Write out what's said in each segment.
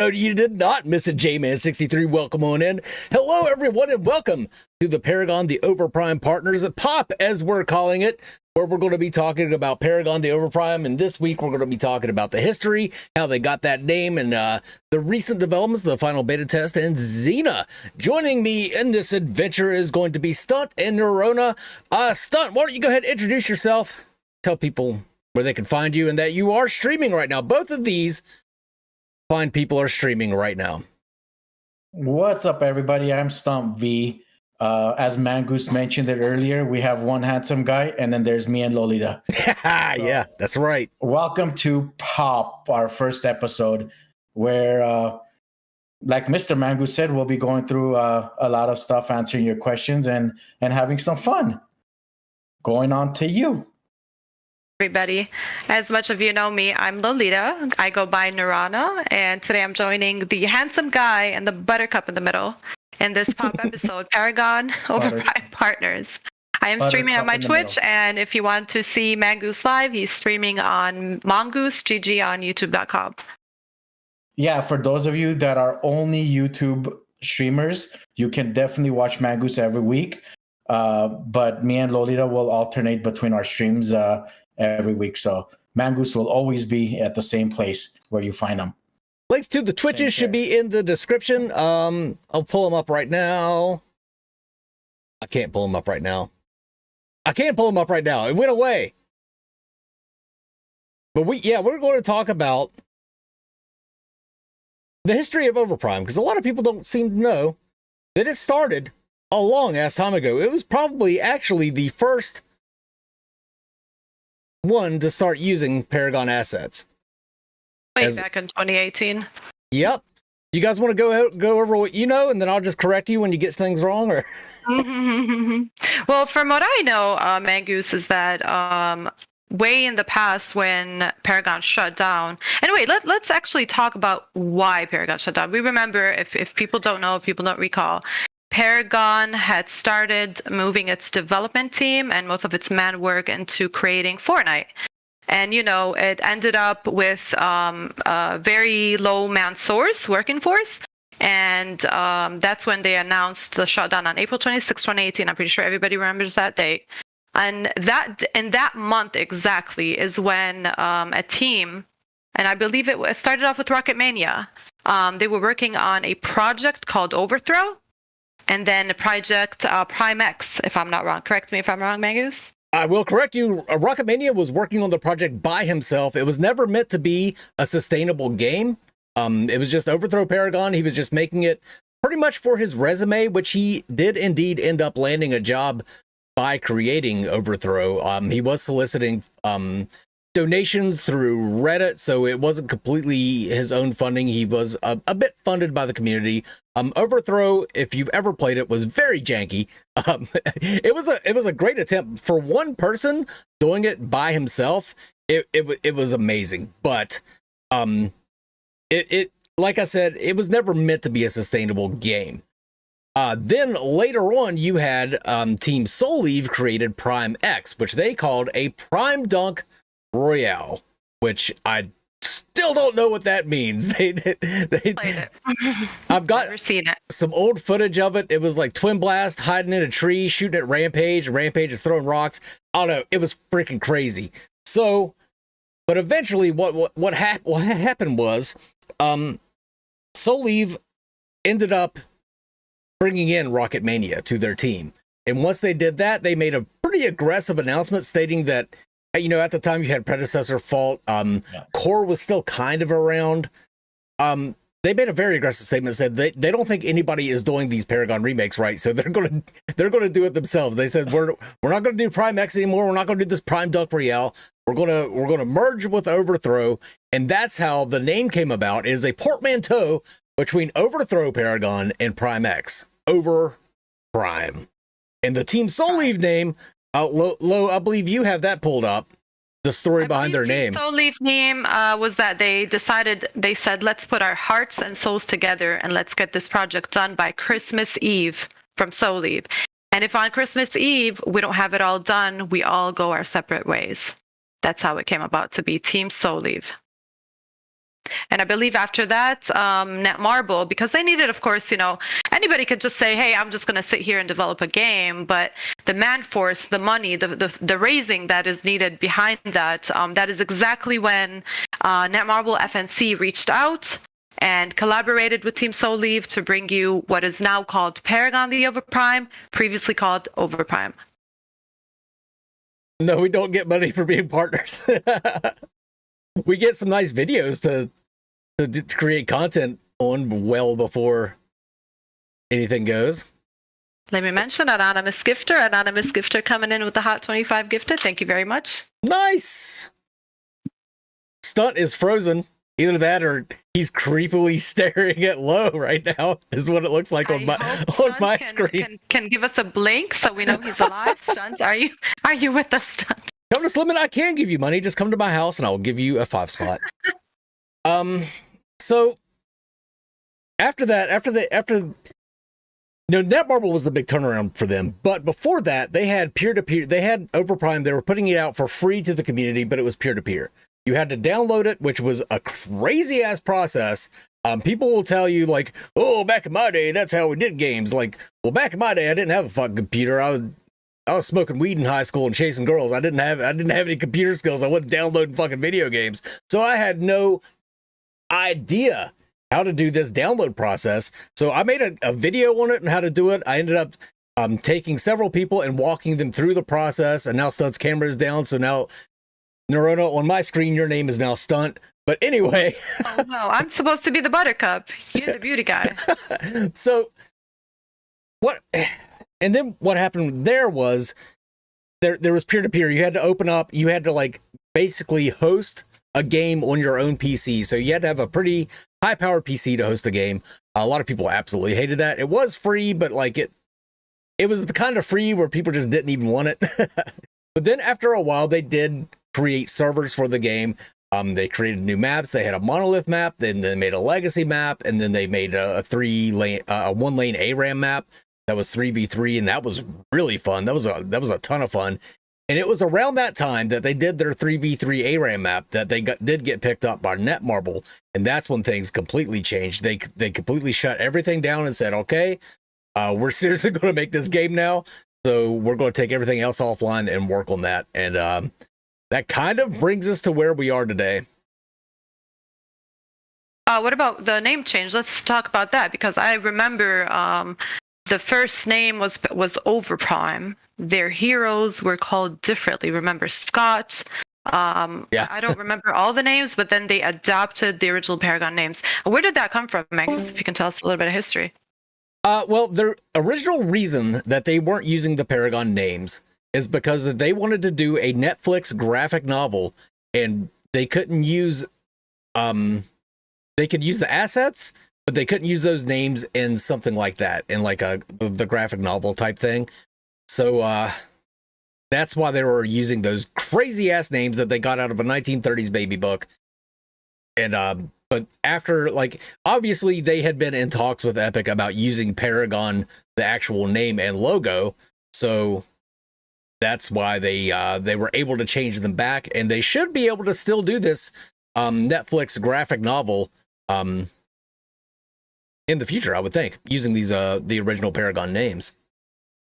No, you did not miss it, J-Man63. Welcome on in. Hello, everyone, and welcome to the Paragon, the Overprime Partners, POP, as we're calling it, where we're going to be talking about Paragon, the Overprime, and this week we're going to be talking about the history, how they got that name, and the recent developments, the final beta test, and Xena. Joining me in this adventure is going to be Stunt and Neurona. Stunt, why don't you go ahead and introduce yourself, tell people where they can find you, and that you are streaming right now. Both of these fine people are streaming right now. What's up, everybody? I'm Stump V. As Mangoose mentioned it earlier, we have one handsome guy, and then there's me and Lolita. Yeah, that's right. Welcome to Pop, our first episode, where, like Mr. Mangoose said, we'll be going through a lot of stuff, answering your questions, and having some fun. Going on to you. Everybody. As much of you know me, I'm Lolita. I go by Neurona, and today I'm joining the handsome guy and the buttercup in the middle in this pop episode, Paragon Overprime Partners. I am streaming on my Twitch, and if you want to see Mangoose live, he's streaming on Mongoose GG on YouTube.com. Yeah, for those of you that are only YouTube streamers, you can definitely watch Mangoose every week. But me and Lolita will alternate between our streams every week. So Mangoose will always be at the same place where you find them. Links to the Twitches should be in the description. I'll pull them up right now. I can't pull them up right now. It went away. But we're going to talk about the history of Overprime, because a lot of people don't seem to know that it started a long ass time ago. It was probably actually the first one to start using Paragon assets. Back in 2018. Yep. You guys want to go over what you know, and then I'll just correct you when you get things wrong, or? Well, from what I know, Mangoose, is that way in the past when Paragon shut down. Anyway, let's actually talk about why Paragon shut down. We remember, if people don't know, if people don't recall, Paragon had started moving its development team and most of its man work into creating Fortnite. And, it ended up with a very low working force. And that's when they announced the shutdown on April 26, 2018. I'm pretty sure everybody remembers that date. And that month exactly is when a team, and I believe it started off with Rocket Mania, they were working on a project called Overthrow. And then Project Prime X, if I'm not wrong. Correct me if I'm wrong, Mangoose. I will correct you. Rocketmania was working on the project by himself. It was never meant to be a sustainable game. It was just Overthrow Paragon. He was just making it pretty much for his resume, which he did indeed end up landing a job by creating Overthrow. He was soliciting donations through Reddit, so it wasn't completely his own funding. He was a bit funded by the community. Overthrow, if you've ever played it, was very janky. It was a great attempt for one person doing it by himself. It was amazing, but it like I said, it was never meant to be a sustainable game. Then later on, you had Team Soul Eve created Prime X, which they called a Prime Dunk Royale, which I still don't know what that means. They played it. I've got Never seen it. Some old footage of it. It was like Twin Blast hiding in a tree, shooting at Rampage. Rampage is throwing rocks. I don't know. It was freaking crazy. So, but eventually, what happened was, Soul Eve ended up bringing in Rocket Mania to their team, and once they did that, they made a pretty aggressive announcement stating that, at the time you had Predecessor Fault, Core was still kind of around. They made a very aggressive statement, said they don't think anybody is doing these Paragon remakes right, so they're gonna do it themselves. They said we're not gonna do Prime X anymore. We're not gonna do this Prime Dunk Royale. We're gonna merge with Overthrow, and that's how the name came about. Is a portmanteau between Overthrow Paragon and Prime X, Overprime, and the Team Soul Eve name. Lo, I believe you have that pulled up. The story behind their name. Soul Eve name was that they said, let's put our hearts and souls together and let's get this project done by Christmas Eve from Soul Eve. And if on Christmas Eve we don't have it all done, we all go our separate ways. That's how it came about to be Team Soul Eve. And I believe after that, Netmarble, because they needed, of course, anybody could just say, hey, I'm just going to sit here and develop a game. But the man force, the money, the raising that is needed behind that, that is exactly when Netmarble FNC reached out and collaborated with Team Soul Leave to bring you what is now called Paragon the Overprime, previously called Overprime. No, we don't get money for being partners. We get some nice videos to create content on well before anything goes. Let me mention Anonymous Gifter coming in with the Hot 25 gifted. Thank you very much. Nice. Stunt is frozen. Either that or he's creepily staring at low right now is what it looks like on my screen. Can give us a blink so we know he's alive. Stunt, are you with us, Stunt? Come to Slim and I can give you money. Just come to my house and I will give you a 5 spot. So after Netmarble was the big turnaround for them. But before that, they had peer-to-peer. They had Overprime. They were putting it out for free to the community, but it was peer-to-peer. You had to download it, which was a crazy ass process. People will tell you like, oh, back in my day, that's how we did games. Like, well, back in my day, I didn't have a fucking computer. I was smoking weed in high school and chasing girls. I didn't have any computer skills. I wasn't downloading fucking video games. So I had no idea how to do this download process. So I made a video on it and how to do it. I ended up taking several people and walking them through the process. And now Stunt's camera is down. So now, Neurona, on my screen, your name is now Stunt. But anyway. Oh, no, I'm supposed to be the Buttercup. You're the beauty guy. So and then what happened there was there was peer-to-peer. You had to open up, you had to like basically host a game on your own PC. So you had to have a pretty high-powered PC to host a game. A lot of people absolutely hated that. It was free, but like it was the kind of free where people just didn't even want it. But then after a while, they did create servers for the game. They created new maps. They had a monolith map, then they made a legacy map, and then they made a 1-lane ARAM map that was 3v3, and that was really fun. That was a ton of fun. And it was around that time that they did their 3v3 ARAM map that they did get picked up by Netmarble, and that's when things completely changed. They completely shut everything down and said, okay, we're seriously going to make this game now, so we're going to take everything else offline and work on that. And that kind of brings us to where we are today. What about the name change? Let's talk about that, because I remember the first name was Overprime. Their heroes were called differently. Remember Scott? Yeah. I don't remember all the names, but then they adopted the original Paragon names. Where did that come from, Magnus? If you can tell us a little bit of history. Well, the original reason that they weren't using the Paragon names is because they wanted to do a Netflix graphic novel, and they couldn't use they could use the assets, but they couldn't use those names in something like that, in like the graphic novel type thing. So that's why they were using those crazy ass names that they got out of a 1930s baby book. And but after, like, obviously they had been in talks with Epic about using Paragon, the actual name and logo. So that's why they were able to change them back, and they should be able to still do this Netflix graphic novel in the future, I would think, using these the original Paragon names.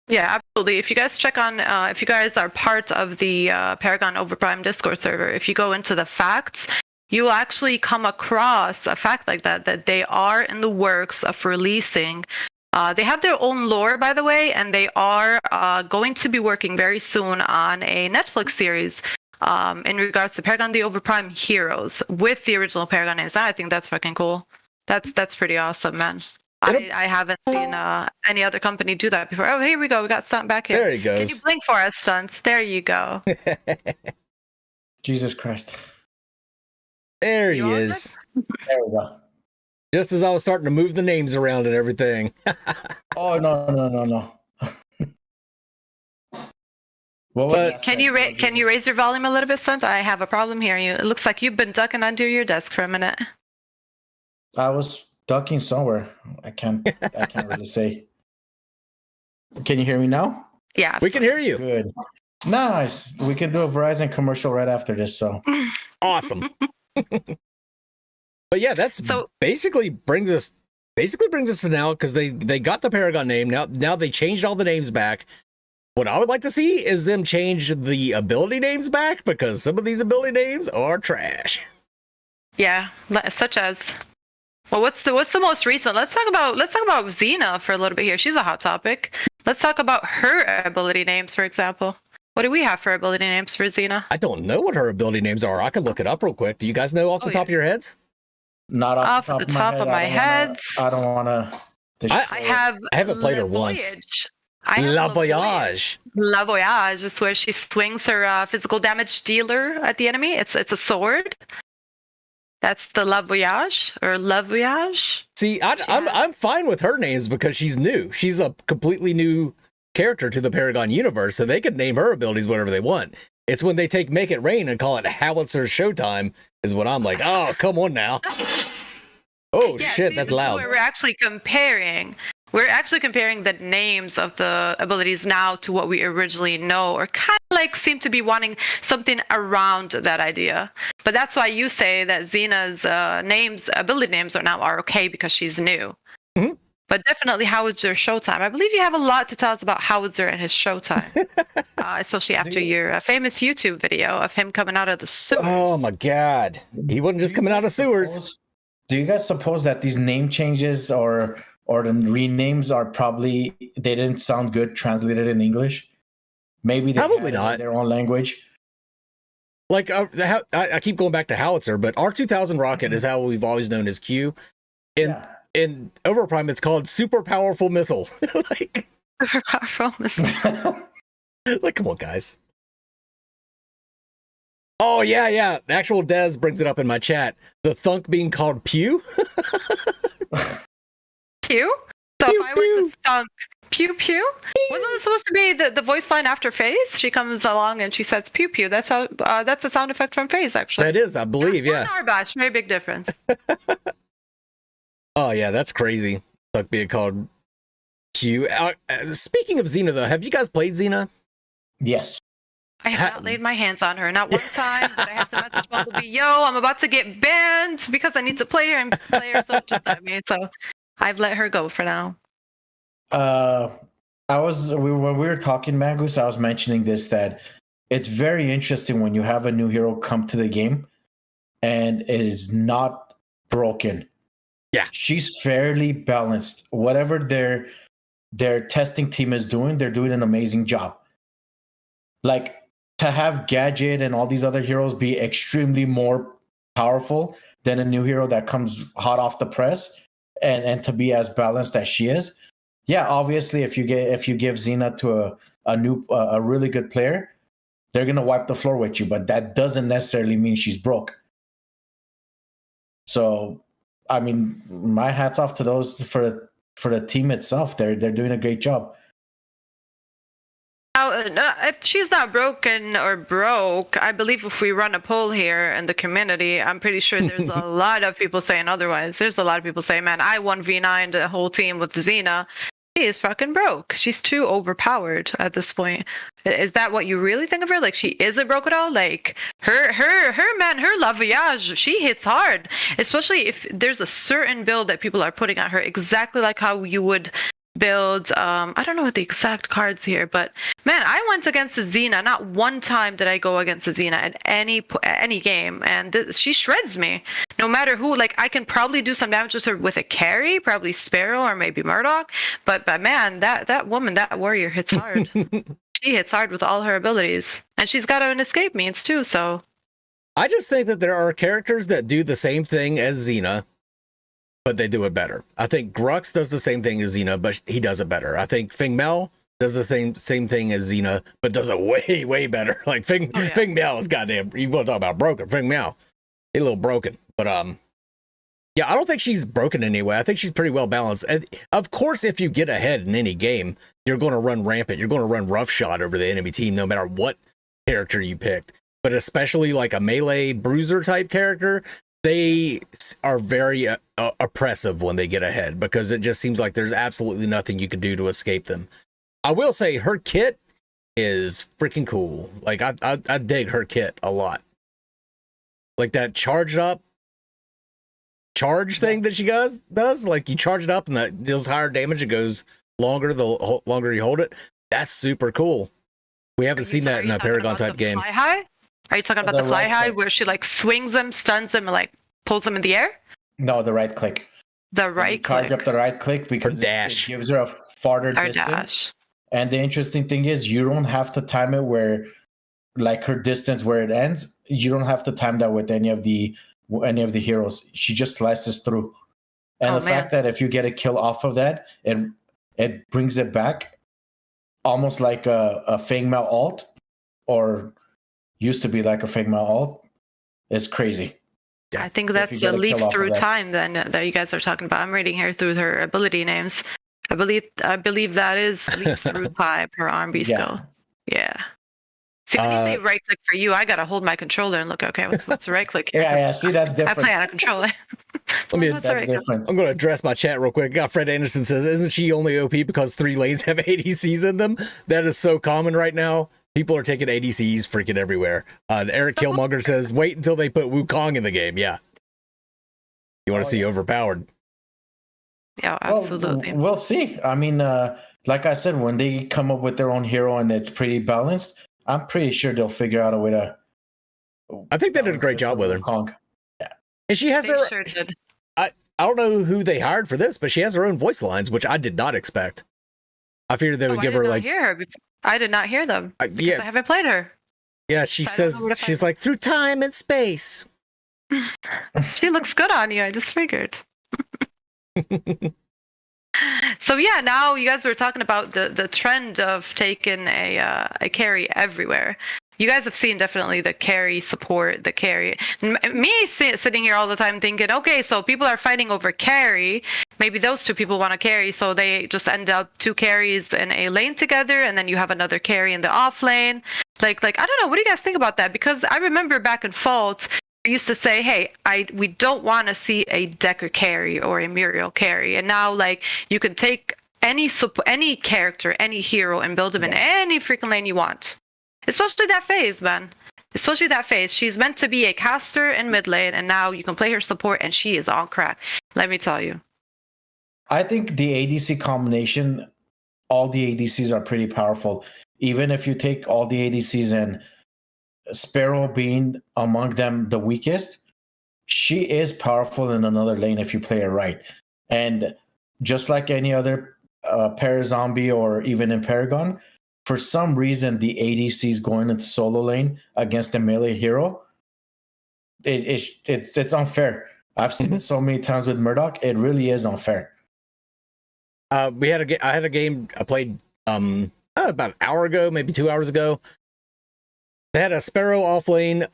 Yeah, absolutely. If you guys check on, if you guys are part of the Paragon Overprime Discord server, if you go into the facts, you will actually come across a fact like that they are in the works of releasing. They have their own lore, by the way, and they are going to be working very soon on a Netflix series in regards to Paragon the Overprime heroes with the original Paragon names. I think that's fucking cool. That's pretty awesome, man. I haven't seen any other company do that before. Oh, here we go. We got Stunt back here. There he goes. Can you blink for us, Stunt? There you go. Jesus Christ. There he is. There we go. Just as I was starting to move the names around and everything. Oh, no. Can you raise your volume a little bit, Stunt? I have a problem hearing you. It looks like you've been ducking under your desk for a minute. I was ducking somewhere. I can't really say. Can you hear me now? Yeah. We can hear you. Good. Nice. We can do a Verizon commercial right after this, so. Awesome. But yeah, that's So basically brings us to now, because they got the Paragon name. Now they changed all the names back. What I would like to see is them change the ability names back, because some of these ability names are trash. yeah, such as, well, what's the most recent? Let's talk about Xena for a little bit here. She's a hot topic. Let's talk about her ability names, for example. What do we have for ability names for Xena? I don't know what her ability names are. I could look it up real quick. Do you guys know off the top of your heads? Not off the top of my head. I don't want to. I haven't played her once. La Voyage. La Voyage is where she swings her physical damage dealer at the enemy. It's a sword. That's the La Voyage or La Voyage. See, I'm fine with her names because she's new. She's a completely new character to the Paragon universe, so they can name her abilities whatever they want. It's when they take Make It Rain and call it Howitzer Showtime is when I'm like, oh, come on now. Oh, yeah, shit, that's loud. We're actually comparing the names of the abilities now to what we originally know, or kind of like seem to be wanting something around that idea. But that's why you say that Xena's ability names are okay because she's new. Mm-hmm. But definitely Howitzer Showtime. I believe you have a lot to tell us about Howitzer and his Showtime, especially after your famous YouTube video of him coming out of the sewers. Oh my God, he wasn't just coming out of sewers. Do you guys suppose that these name changes or the renames are probably, they didn't sound good translated in English? Maybe they probably not in their own language. Like I keep going back to Howitzer, but R2000 rocket is how we've always known as Q. In Overprime, it's called Super Powerful Missile. Like, Super Powerful Missile. Like, come on, guys. Oh, yeah. The actual Des brings it up in my chat. The thunk being called Pew. Pew? So pew, if I were to thunk pew pew, wasn't it supposed to be the voice line after Phase? She comes along and she says pew pew. That's how that's a sound effect from Phase, actually. That is, I believe, yeah. Arbash, very big difference. Oh yeah, that's crazy. Thunk being called Q. Speaking of Xena, though, have you guys played Xena? Yes. I have not laid my hands on her. Not one time did I have to message Bumblebee, yo, I'm about to get banned because I need to play her, and play her, so just let me. So I've let her go for now. When we were talking, Magus, I was mentioning this, that it's very interesting when you have a new hero come to the game and it is not broken. Yeah. She's fairly balanced. Whatever their testing team is doing, they're doing an amazing job. Like, to have Gadget and all these other heroes be extremely more powerful than a new hero that comes hot off the press, and to be as balanced as she is. Yeah, obviously, if you give Xena to a really good player, they're gonna wipe the floor with you. But that doesn't necessarily mean she's broke. So, I mean, my hats off to those for the team itself. They're doing a great job. Now, if she's not broken or broke, I believe if we run a poll here in the community, I'm pretty sure there's a lot of people saying otherwise. There's a lot of people saying, man, I 1v9 the whole team with Xena. She is fucking broke. She's too overpowered at this point. Is that what you really think of her? Like, she isn't broke at all? Like, her La Voyage, she hits hard. Especially if there's a certain build that people are putting on her, exactly like how you would build, I don't know what the exact cards here, but man, I went against the Xena. Not one time did I go against the Xena at any game, and she shreds me. No matter who, like, I can probably do some damage with her with a carry, probably Sparrow or maybe Murdoch, but man, that woman, that warrior hits hard. She hits hard with all her abilities, and she's got an escape means too, so. I just think that there are characters that do the same thing as Xena, but they do it better. I think Grux does the same thing as Xena, but he does it better. I think Feng Mao does the same thing as Xena, but does it way, way better. Like Feng Mao is goddamn, you want to talk about broken. Feng Mao, he's a little broken. But yeah, I don't think she's broken anyway. I think she's pretty well balanced. And of course, if you get ahead in any game, you're going to run rampant. You're going to run roughshod over the enemy team, no matter what character you picked. But especially like a melee bruiser type character, they are very oppressive when they get ahead, because it just seems like there's absolutely nothing you can do to escape them. I will say her kit is freaking cool. Like I dig her kit a lot. Like that charged up charge thing that she does. Like you charge it up and that deals higher damage. It goes longer the longer you hold it. That's super cool. We haven't seen that in a Paragon type game. Fly high? Are you talking about the fly high where she like swings them, stuns them, and like pulls them in the air? No, the right click. The right click. Charge up the right click because it gives her a farther distance. Dash. And the interesting thing is you don't have to time it where like her distance where it ends. You don't have to time that with any of the heroes. She just slices through. And fact that if you get a kill off of that, it brings it back almost like a Feng Mao ult, or used to be like a Feng Mao ult. It's crazy. I think that's the leap through time then that you guys are talking about. I'm reading here through her ability names. I believe that is leap through time, her R&B skill. Yeah. See, when you say right click for you, I gotta hold my controller and look. Okay, what's the right click here? Yeah. See, that's different. I play on a controller. That's different. I'm going to address my chat real quick. Fred Anderson says, "Isn't she only OP because 3 lanes have ADCs in them?" That is so common right now. People are taking ADCs freaking everywhere. Eric Killmonger says, "Wait until they put Wukong in the game." Yeah, you want to see overpowered? Yeah, absolutely. We'll see. I mean, like I said, when they come up with their own hero and it's pretty balanced, I'm pretty sure they'll figure out a way to. I think they did a great job with her. Wukong. Yeah, and she has her. Sure did. I don't know who they hired for this, but she has her own voice lines, which I did not expect. I figured they would give her like. I did not hear them. Yeah, I haven't played her. Yeah, she says she's like through time and space. She looks good on you. I just figured. So yeah, now you guys were talking about the trend of taking a carry everywhere. You guys have seen definitely the carry support, the carry. Me sitting here all the time thinking, okay, so people are fighting over carry. Maybe those two people want to carry, so they just end up 2 carries in a lane together, and then you have another carry in the off lane. Like I don't know. What do you guys think about that? Because I remember back in Fault, we used to say, hey, we don't want to see a Decker carry or a Muriel carry, and now like you can take any character, any hero, and build them in any freaking lane you want. Especially that phase, man. Especially that phase. She's meant to be a caster in mid lane, and now you can play her support, and she is on crack. Let me tell you. I think the ADC combination, all the ADCs are pretty powerful. Even if you take all the ADCs and Sparrow being among them the weakest, she is powerful in another lane if you play her right. And just like any other para-zombie or even in Paragon, for some reason, the ADCs going into solo lane against a melee hero, it's unfair. I've seen it so many times with Murdoch. It really is unfair. I had a game I played about an hour ago, maybe 2 hours ago. They had a Sparrow off lane,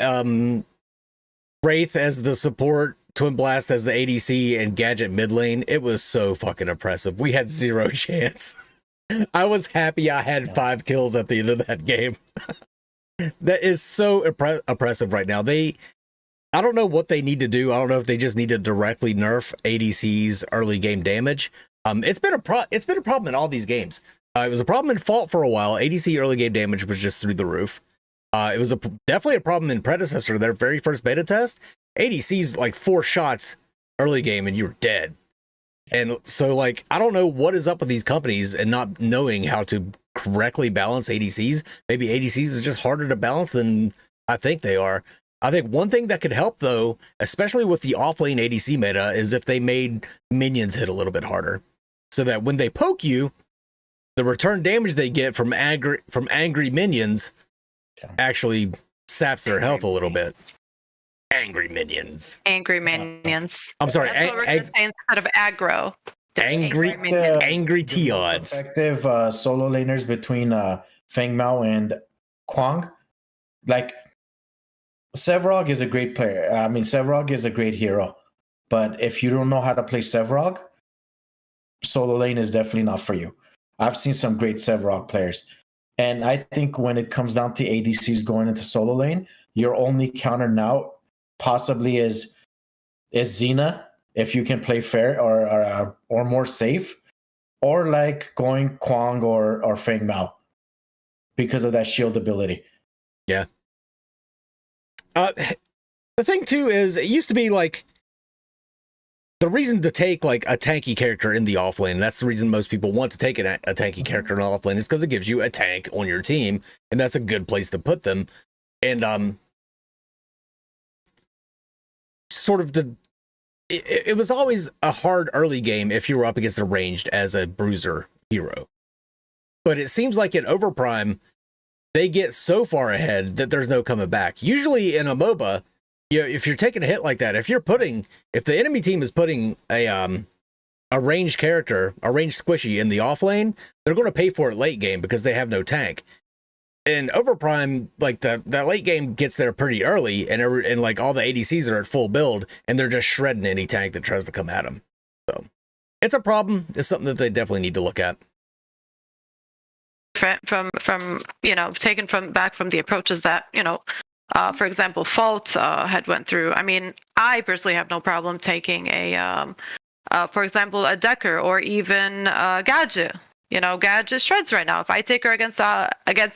Wraith as the support, Twin Blast as the ADC, and Gadget mid lane. It was so fucking oppressive. We had 0 chance. I was happy I had 5 kills at the end of that game. That is so oppressive right now. I don't know what they need to do. I don't know if they just need to directly nerf ADC's early game damage. It's been a problem in all these games. It was a problem in Fault for a while. ADC early game damage was just through the roof. It was definitely a problem in Predecessor, their very first beta test. ADC's like 4 shots early game and you're dead. And so, like, I don't know what is up with these companies and not knowing how to correctly balance ADCs. Maybe ADCs are just harder to balance than I think they are. I think one thing that could help, though, especially with the off-lane ADC meta, is if they made minions hit a little bit harder. So that when they poke you, the return damage they get from angry minions actually saps their health a little bit. Angry minions. I'm sorry. That's what we're going to say instead of aggro. Angry T-odds. Effective solo laners between Feng Mao and Kwang. Like, Sevrog is a great player. I mean, Sevrog is a great hero. But if you don't know how to play Sevrog, solo lane is definitely not for you. I've seen some great Sevrog players. And I think when it comes down to ADCs going into solo lane, your only counter now possibly is Xena, if you can play fair or more safe, or like going Kwang or Feng Mao because of that shield ability. Yeah. The thing too is it used to be like the reason to take like a tanky character in the offlane, that's the reason most people want to take a tanky character in offlane, is because it gives you a tank on your team, and that's a good place to put them. And sort of it was always a hard early game if you were up against a ranged as a bruiser hero. But it seems like in Overprime, they get so far ahead that there's no coming back. Usually in a MOBA, if you're taking a hit like that, if the enemy team is putting a ranged character, a ranged squishy in the off lane, they're going to pay for it late game because they have no tank. In Overprime, like that late game gets there pretty early, and like all the ADCs are at full build, and they're just shredding any tank that tries to come at them. So it's a problem. It's something that they definitely need to look at. From taken back from the approaches that for example, Fault had went through. I mean, I personally have no problem taking for example, a Decker or even Gadget. Gadget shreds right now. If I take her against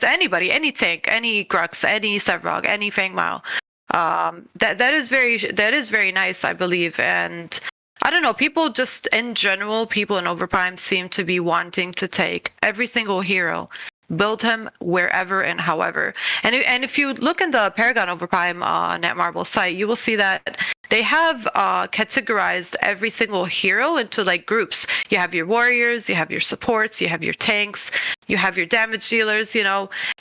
anybody, any tank, any Grux, any Sevrog, any Fang Mao, that is very nice, I believe. And I don't know, people just in general, people in Overprime seem to be wanting to take every single hero, build him wherever and however. And if you look in the Paragon Overprime Netmarble site, you will see that they have categorized every single hero into like groups. You have your warriors, you have your supports, you have your tanks, you have your damage dealers,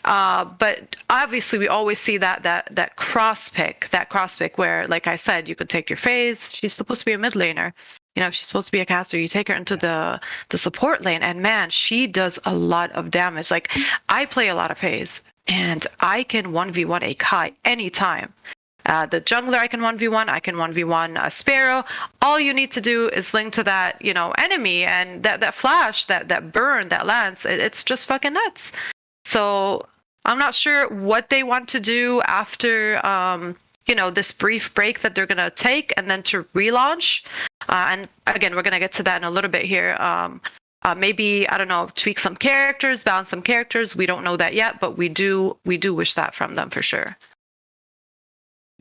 but obviously we always see that cross pick where, like I said, you could take your phase. She's supposed to be a mid laner. If she's supposed to be a caster, you take her into the support lane, and man, she does a lot of damage. Like, I play a lot of phase, and I can 1v1 a Kai anytime. The jungler I can 1v1, I can 1v1 a Sparrow. All you need to do is link to that, enemy, and that flash, that burn, that lance, it's just fucking nuts. So I'm not sure what they want to do after, this brief break that they're going to take and then to relaunch. And again, we're going to get to that in a little bit here. Maybe, I don't know, tweak some characters, balance some characters. We don't know that yet, but we do wish that from them for sure.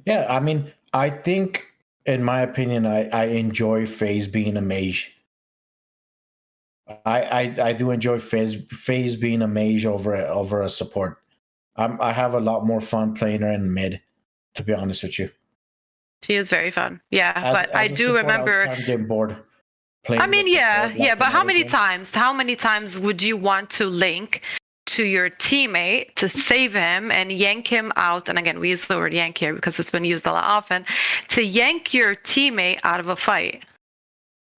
Yeah, I mean, I think, in my opinion, I enjoy FaZe being a mage. I do enjoy FaZe being a mage over a support. I have a lot more fun playing her in mid, to be honest with you. She is very fun. Yeah, but I do remember. I was getting bored. I mean, yeah, but how many times would you want to link to your teammate to save him and yank him out? And again, we use the word yank here because it's been used a lot often, to yank your teammate out of a fight.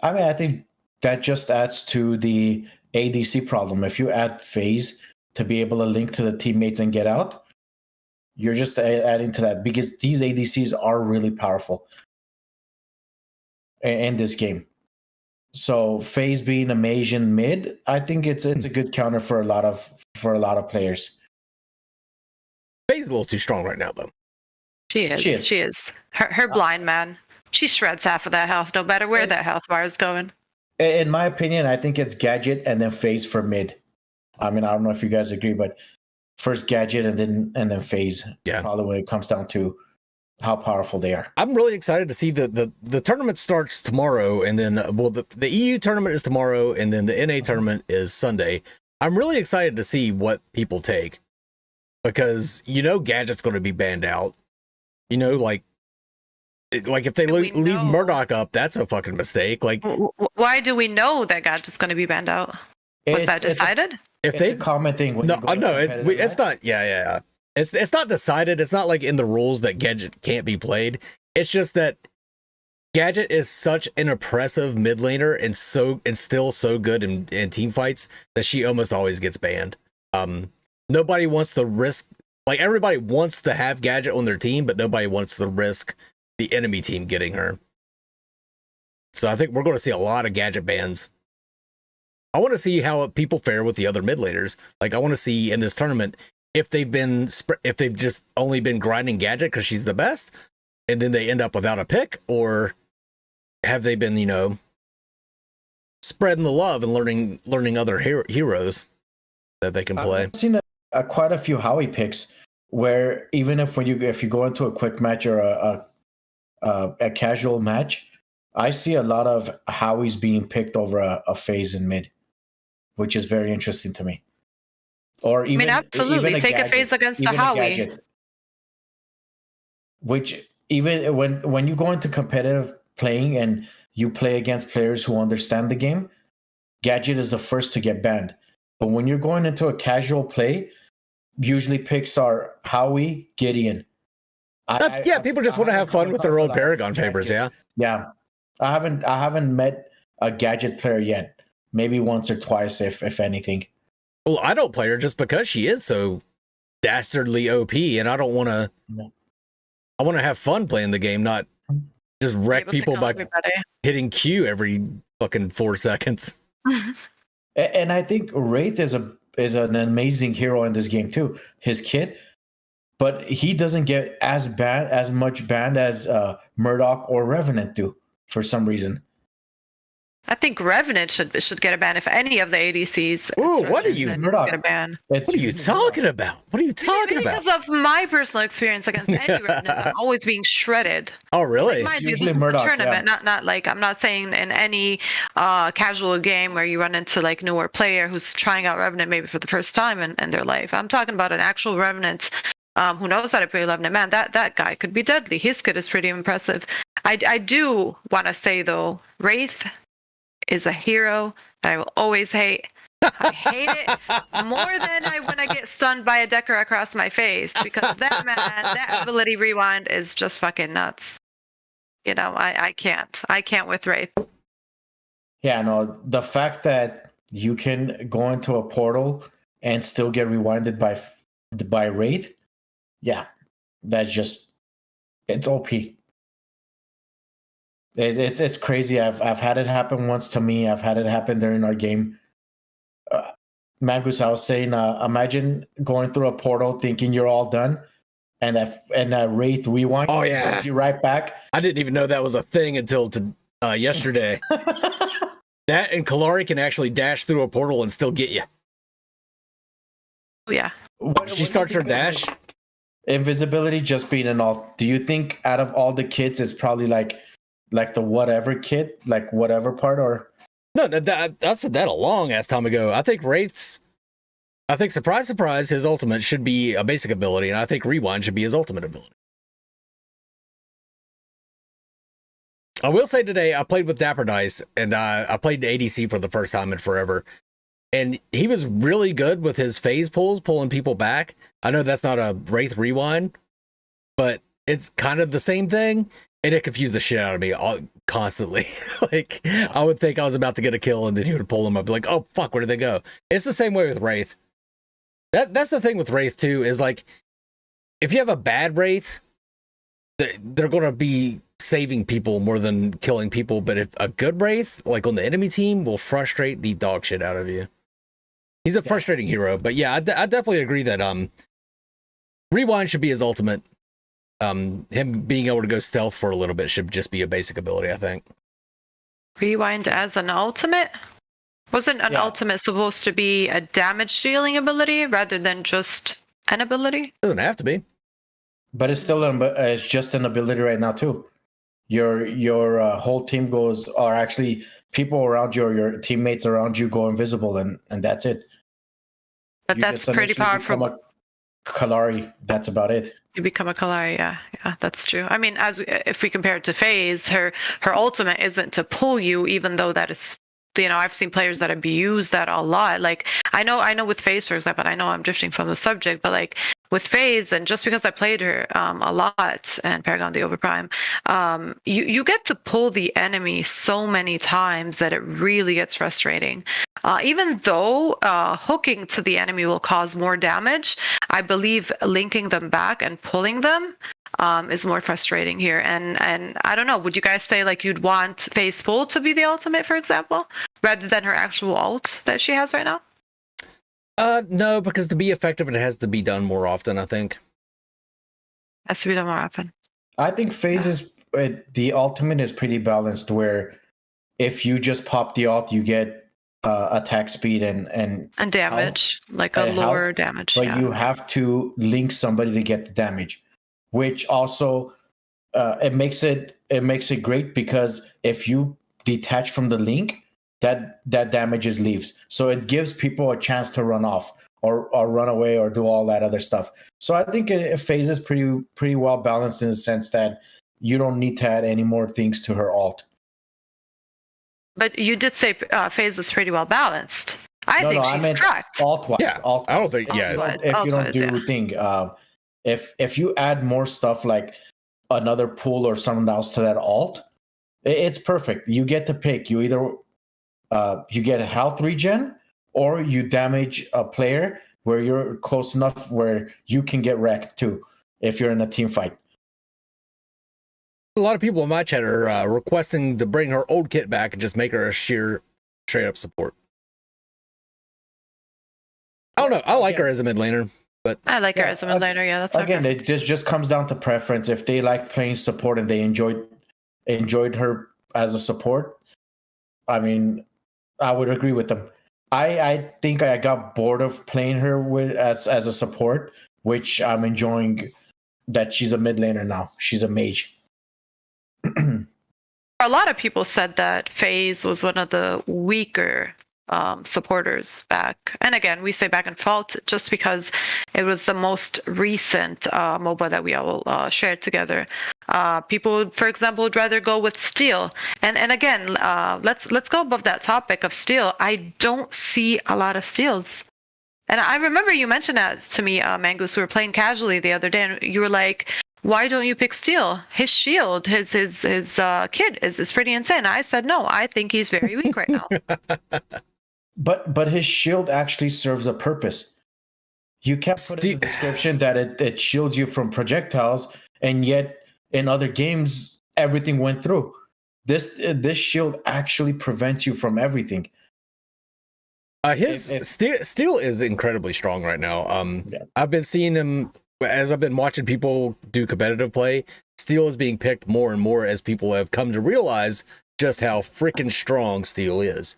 I mean, I think that just adds to the ADC problem. If you add FaZe to be able to link to the teammates and get out, you're just adding to that, because these ADCs are really powerful in this game. So FaZe being a mage in mid, I think it's a good counter for a lot of players. FaZe is a little too strong right now, though. She is. Her blind man. She shreds half of that health, no matter where that health bar is going. In my opinion, I think it's Gadget and then FaZe for mid. I mean, I don't know if you guys agree, but first Gadget and then FaZe. Yeah. Probably when it comes down to how powerful they are. I'm really excited to see the tournament starts tomorrow, and then the EU tournament is tomorrow, and then the NA tournament is Sunday. I'm really excited to see what people take, because Gadget's going to be banned out. Like if they leave Murdoch up, that's a fucking mistake. Like, why do we know that Gadget's going to be banned out? Was that decided? It's a common thing. It's not. Yeah. It's not decided. It's not like in the rules that Gadget can't be played. It's just that Gadget is such an oppressive mid laner and still so good in team fights that she almost always gets banned. Nobody wants to risk, like, everybody wants to have Gadget on their team, but nobody wants to risk the enemy team getting her. So I think we're going to see a lot of Gadget bans. I want to see how people fare with the other mid laners. Like, I want to see in this tournament if they've just only been grinding Gadget because she's the best, and then they end up without a pick, or have they been, spreading the love and learning other heroes that they can play. I've seen quite a few Howie picks where even if you go into a quick match or a casual match, I see a lot of Howie's being picked over a phase in mid, which is very interesting to me. Or even, absolutely. even Take a phase against a Howie. gadget. Which even when you go into competitive playing and you play against players who understand the game, gadget is the first to get banned. But when you're going into a casual play, usually picks are Howie, Gideon. People just want to have fun with their old Paragon favors. Yeah. I haven't met a gadget player yet. Maybe once or twice, if anything. Well, I don't play her just because she is so dastardly OP, and I don't want to. No. I want to have fun playing the game, not just wreck people by hitting Q every fucking 4 seconds. And I think Wraith is an amazing hero in this game too. His kit, but he doesn't get as much banned as Murdoch or Revenant do for some reason. I think Revenant should get a ban if any of the ADCs. Ooh, what are you? Get a ban. What are you talking about? What are you talking about? Because of my personal experience against any Revenant, I'm always being shredded. Oh, really? Like, usually Murdoch, tournament, not like I'm not saying in any casual game where you run into like newer player who's trying out Revenant maybe for the first time in their life. I'm talking about an actual Revenant who knows how to play Revenant. Man, that guy could be deadly. His kit is pretty impressive. I do want to say though, Wraith is a hero that I will always hate. I hate it more than when I get stunned by a Decker across my face, because that ability rewind is just fucking nuts. You know, I can't with Wraith. Yeah, no, the fact that you can go into a portal and still get rewinded by Wraith, yeah, that's just, it's OP. It's crazy. I've had it happen once to me. I've had it happen during our game. Magus, I was saying, imagine going through a portal thinking you're all done, and that Wraith rewind. Oh yeah, brings you right back. I didn't even know that was a thing until yesterday. That and Kalari can actually dash through a portal and still get you. Yeah. She starts her dash. Invisibility just being an alt. Do you think out of all the kits, it's probably like the whatever kit, like whatever part, or no? I said that a long ass time ago. I think surprise, surprise, his ultimate should be a basic ability, and I think rewind should be his ultimate ability. I will say today I played with Dapper Dice, and I played the ADC for the first time in forever, and he was really good with his phase pulls, pulling people back. I know that's not a Wraith rewind, but it's kind of the same thing. And it confused the shit out of me constantly. Like, I would think I was about to get a kill, and then he would pull them up. Like, oh, fuck, where did they go? It's the same way with Wraith. That's the thing with Wraith, too, is like, if you have a bad Wraith, they're going to be saving people more than killing people. But if a good Wraith, like on the enemy team, will frustrate the dog shit out of you. He's a frustrating hero. But yeah, I definitely agree that rewind should be his ultimate. Him being able to go stealth for a little bit should just be a basic ability, I think. Rewind as an ultimate? Wasn't an ultimate supposed to be a damage dealing ability rather than just an ability? Doesn't have to be. But it's still it's just an ability right now too. Your whole team goes, or actually people around you or your teammates around you go invisible, and that's it. But that's pretty powerful. Kalari, that's about it. You become a Kalari, yeah, that's true. I mean, if we compare it to FaZe, her ultimate isn't to pull you, even though that is, you know, I've seen players that abuse that a lot. Like, I know with FaZe, for example, I know I'm drifting from the subject, but like with FaZe, and just because I played her a lot, and Paragon the Overprime, you get to pull the enemy so many times that it really gets frustrating. Even though hooking to the enemy will cause more damage, I believe linking them back and pulling them is more frustrating here. And I don't know, would you guys say like you'd want FaZe Full to be the ultimate, for example, rather than her actual ult that she has right now? No, because to be effective, it has to be done more often, I think. Has to be done more often. I think FaZe is the ultimate is pretty balanced, where if you just pop the ult, you get attack speed and damage, health, like a lower health, damage. But you have to link somebody to get the damage, which also it makes it great because if you detach from the link, that damages leaves. So it gives people a chance to run off or run away or do all that other stuff. So I think Phase is pretty well balanced in the sense that you don't need to add any more things to her alt. But you did say Phase is pretty well balanced. I think she's correct. Alt-wise. Yeah, I don't think. Yeah, if you don't do thing, if you add more stuff like another pool or something else to that alt, it's perfect. You get to pick. You either you get a health regen or you damage a player where you're close enough where you can get wrecked too if you're in a team fight. a lot of people in my chat are requesting to bring her old kit back and just make her a sheer straight up support. I don't know. I like her as a mid laner, but I like her as a mid laner. Yeah, that's again, it just comes down to preference. If they like playing support and they enjoyed her as a support, I mean, I would agree with them. I think I got bored of playing her with as a support, which I'm enjoying that she's a mid laner now. She's a mage. A lot of people said that FaZe was one of the weaker supporters back. And again, we say back in fault just because it was the most recent MOBA that we all shared together. People, for example, would rather go with Steel. And again, let's go above that topic of Steel. I don't see a lot of Steels. And I remember you mentioned that to me, Mangoose. We were playing casually the other day, and you were like, "Why don't you pick Steel? His shield, his kit is pretty insane." I said, "No, I think he's very weak right now." But his shield actually serves a purpose. You can't put in the description that it shields you from projectiles, and yet in other games everything went through. This shield actually prevents you from everything. His Steel is incredibly strong right now. I've been seeing him as I've been watching people do competitive play. Steel is being picked more and more as people have come to realize just how freaking strong Steel is.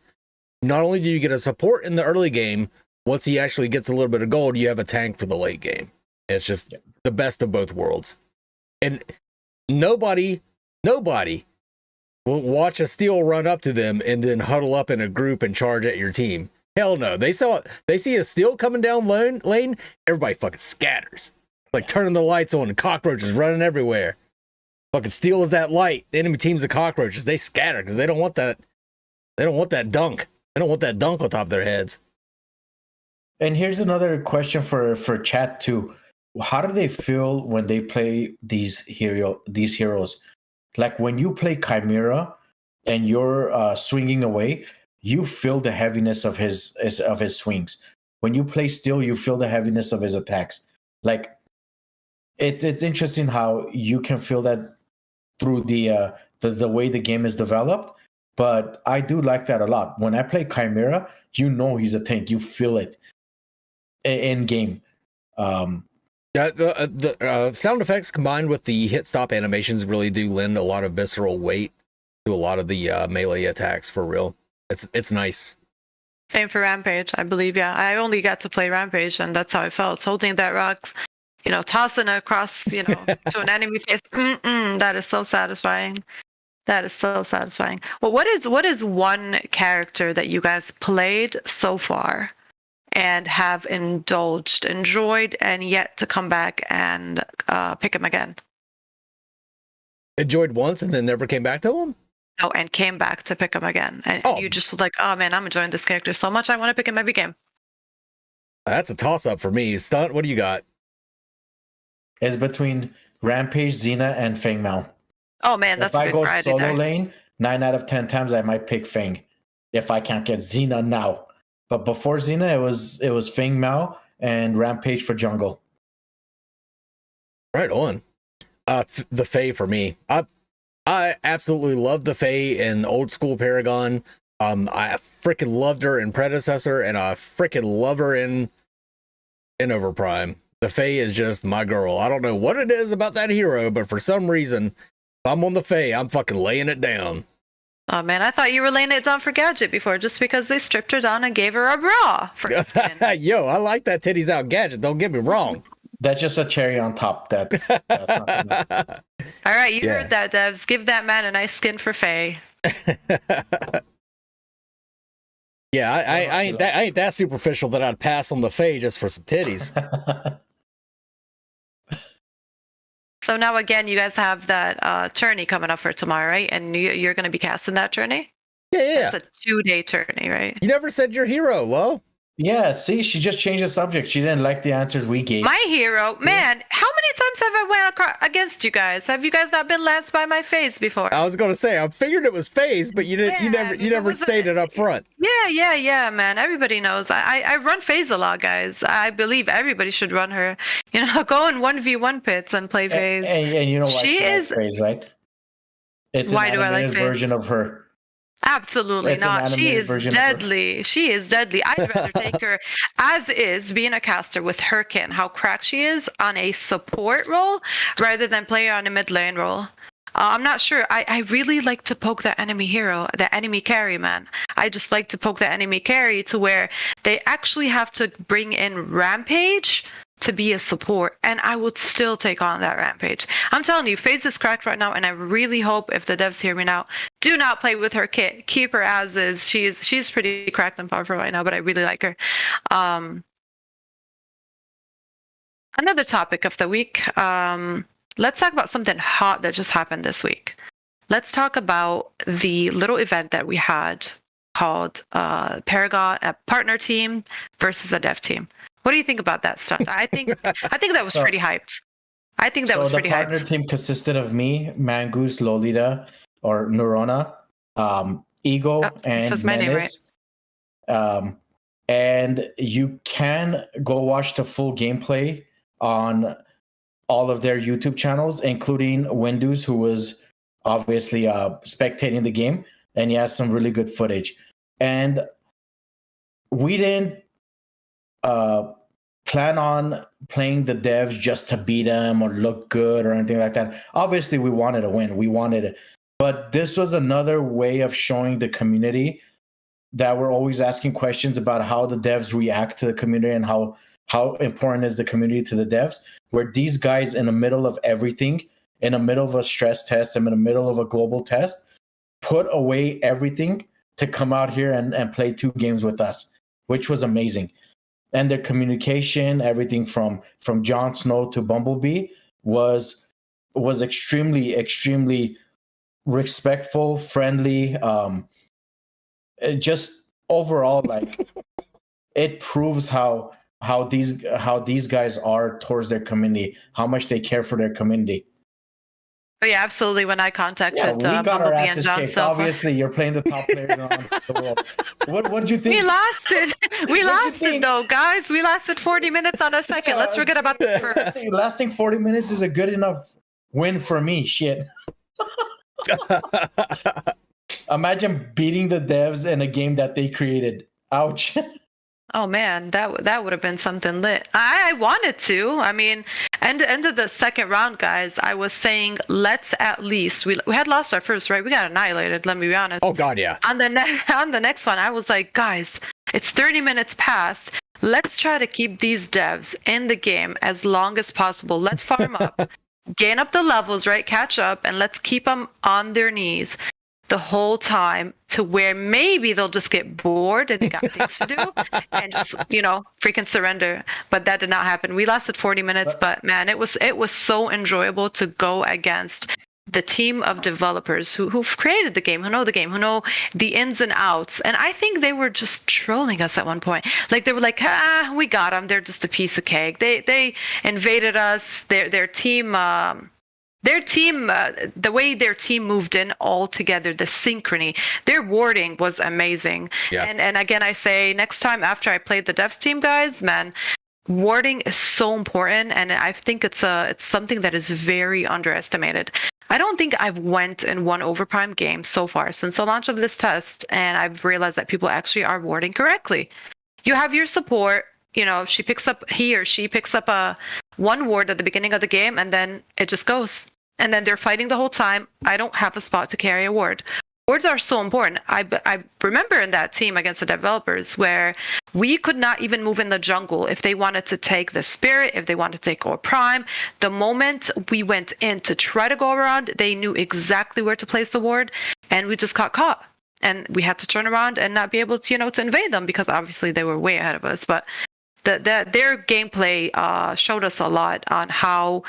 Not only do you get a support in the early game, once he actually gets a little bit of gold, you have a tank for the late game. It's just the best of both worlds. And nobody will watch a Steel run up to them and then huddle up in a group and charge at your team. Hell no. They see a Steel coming down lane, everybody fucking scatters. Like turning the lights on and cockroaches running everywhere. Fucking Steel is that light. The enemy teams of cockroaches, they scatter because they don't want that. They don't want that dunk. They don't want that dunk on top of their heads. And here's another question for chat too. How do they feel when they play these heroes? Like when you play Chimera and you're swinging away, you feel the heaviness of his swings. When you play Steel, you feel the heaviness of his attacks. Like it's interesting how you can feel that through the way the game is developed. But I do like that a lot. When I play Chimera, you know he's a tank. You feel it in game. The sound effects combined with the hit stop animations really do lend a lot of visceral weight to a lot of the melee attacks for real. It's nice. Same for Rampage, I believe. Yeah, I only got to play Rampage, and that's how I felt. Holding that rock, tossing it across, to an enemy face. That is so satisfying. That is so satisfying. Well, what is one character that you guys played so far and have enjoyed, and yet to come back and pick him again? Enjoyed once and then never came back to him? No, and came back to pick him again. And you just was like, oh man, I'm enjoying this character so much, I want to pick him every game. That's a toss-up for me. Stunt, what do you got? It's between Rampage, Xena, and Feng Mao. Oh man, that's a good variety. If I go solo lane, 9 out of 10 times I might pick Feng if I can't get Xena now. But before Xena, it was Feng Mao and Rampage for jungle. Right on. The Fae for me. I absolutely love the Fae in old school Paragon. I freaking loved her in Predecessor, and I freaking love her in Overprime. The Fae is just my girl. I don't know what it is about that hero, but for some reason, if I'm on the Fae, I'm fucking laying it down. Oh man, I thought you were laying it down for Gadget before, just because they stripped her down and gave her a bra. Yo, I like that titties out Gadget. Don't get me wrong. That's just a cherry on top. That's not enough. All right, you Yeah. heard that, devs. Give that man a nice skin for Faye. Yeah, I ain't that superficial that I'd pass on the Fae just for some titties. So now again, you guys have that tourney coming up for tomorrow, right? And you're going to be casting that tourney? Yeah. It's a 2-day tourney, right? You never said your hero, Lo. Yeah, see, she just changed the subject. She didn't like the answers we gave. My hero, man, how many times have I went against you guys? Have you guys not been lanced by my face before? I was gonna say I figured it was FaZe, but you didn't. You never stated up front. Yeah, man. Everybody knows. I run FaZe a lot, guys. I believe everybody should run her. You know, go in 1v1 pits and play FaZe. And you know why she likes FaZe, right? It's why an do I like animated FaZe? version of her. Absolutely not. She is deadly. She is deadly. I'd rather take her as is, being a caster with her kit and how cracked she is on a support role rather than play her on a mid lane role. I'm not sure. I really like to poke the enemy hero, the enemy carry, man. I just like to poke the enemy carry to where they actually have to bring in Rampage to be a support, and I would still take on that Rampage. I'm telling you, FaZe is cracked right now, and I really hope, if the devs hear me now, do not play with her kit. Keep her as is. She's pretty cracked and powerful right now, but I really like her. Another topic of the week. Let's talk about something hot that just happened this week. Let's talk about the little event that we had called Paragon, a partner team versus a dev team. What do you think about that stuff? I think that was pretty hyped. I think that was pretty hyped. The partner team consisted of me, Mangoose, Lolita, or Neurona, Ego, and Menace. Right? And you can go watch the full gameplay on all of their YouTube channels, including Windows, who was obviously spectating the game, and he has some really good footage. And we didn't plan on playing the devs just to beat them or look good or anything like that. Obviously, we wanted to win. We wanted it. But this was another way of showing the community that we're always asking questions about how the devs react to the community and how important is the community to the devs, where these guys in the middle of everything, in the middle of a stress test, in the middle of a global test, put away everything to come out here and play 2 games with us, which was amazing. And their communication, everything from Jon Snow to Bumblebee was extremely respectful, friendly. Just overall, like, it proves how these guys are towards their community, how much they care for their community. Oh yeah, absolutely. When I contacted we got our Bumblebee asses and Jon kicked. Snow, Obviously, you're playing the top players around the world. What did you think? We lasted. We lasted though, guys. We lasted 40 minutes on our second. Yeah, Let's forget about the first. Lasting 40 minutes is a good enough win for me. Shit. Imagine beating the devs in a game that they created. Ouch. Oh man, that would have been something lit. I wanted to. I mean, end of the second round, guys, I was saying let's at least we had lost our first, right? We got annihilated. Let me be honest. Oh god, yeah. On the next one, I was like, guys, it's 30 minutes past. Let's try to keep these devs in the game as long as possible. Let's farm up, gain up the levels, right? Catch up, and let's keep them on their knees the whole time, to where maybe they'll just get bored and they got things to do and just, freaking surrender. But that did not happen. We lasted 40 minutes, but man, it was so enjoyable to go against the team of developers who've created the game, who know the game, who know the ins and outs. And I think they were just trolling us at one point. Like, they were like, we got them. They're just a piece of cake. They invaded us. Their team, the way their team moved in all together, the synchrony, their warding was amazing. Yeah. And again, I say, next time after I played the devs team, guys, man, warding is so important, and I think it's something that is very underestimated. I don't think I've went in one Overprime game so far since the launch of this test, and I've realized that people actually are warding correctly. You have your support, he or she picks up a one ward at the beginning of the game, and then it just goes. And then they're fighting the whole time. I don't have a spot to carry a ward. Words are so important. I remember in that team against the developers where we could not even move in the jungle if they wanted to take the spirit, if they wanted to take Overprime. The moment we went in to try to go around, they knew exactly where to place the ward, and we just got caught. And we had to turn around and not be able to, to invade them because obviously they were way ahead of us. But their gameplay showed us a lot on how,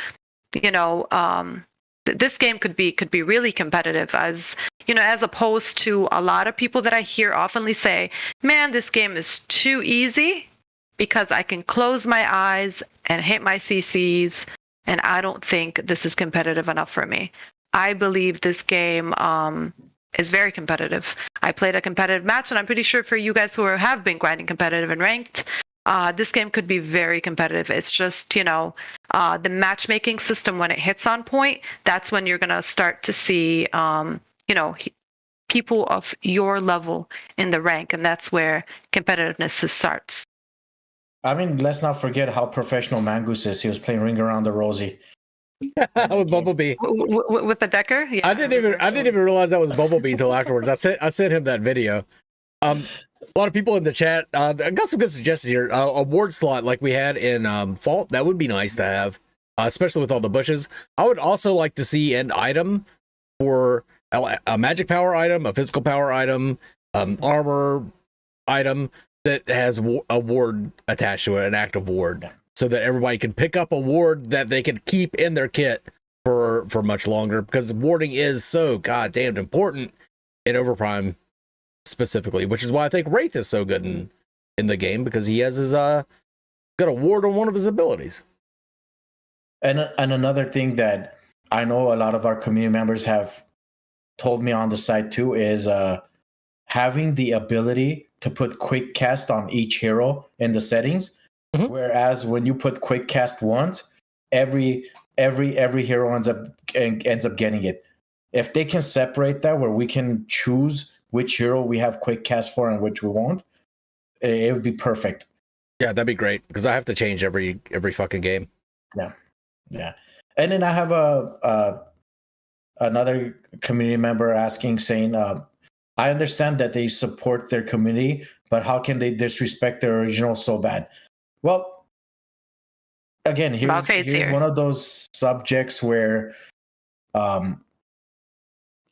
this game could be really competitive, as as opposed to a lot of people that I hear oftenly say, man, this game is too easy because I can close my eyes and hit my CCs, and I don't think this is competitive enough for me. I believe this game is very competitive. I played a competitive match, and I'm pretty sure for you guys who have been grinding competitive and ranked, this game could be very competitive. It's just, the matchmaking system, when it hits on point, that's when you're going to start to see, people of your level in the rank, and that's where competitiveness starts. I mean, let's not forget how professional Mangoose is. He was playing Ring Around the Rosie. With Bumblebee. With the Decker? Yeah, I didn't even realize that was Bumblebee until afterwards. I sent him that video. A lot of people in the chat. I got some good suggestions here. A ward slot like we had in Fault, that would be nice to have, especially with all the bushes. I would also like to see an item for a magic power item, a physical power item, armor item that has a ward attached to it, an active ward, so that everybody can pick up a ward that they can keep in their kit for much longer, because warding is so goddamn important in Overprime specifically, which is why I think Wraith is so good in the game, because he has his got a ward on one of his abilities. And another thing that I know a lot of our community members have told me on the side too is having the ability to put quick cast on each hero in the settings. Mm-hmm. Whereas when you put quick cast once, every hero ends up getting it. If they can separate that, where we can choose which hero we have quick cast for and which we won't, it would be perfect. Yeah, that'd be great, because I have to change every fucking game. Yeah. And then I have another community member saying, I understand that they support their community, but how can they disrespect their original so bad? Well, again, here's one of those subjects where,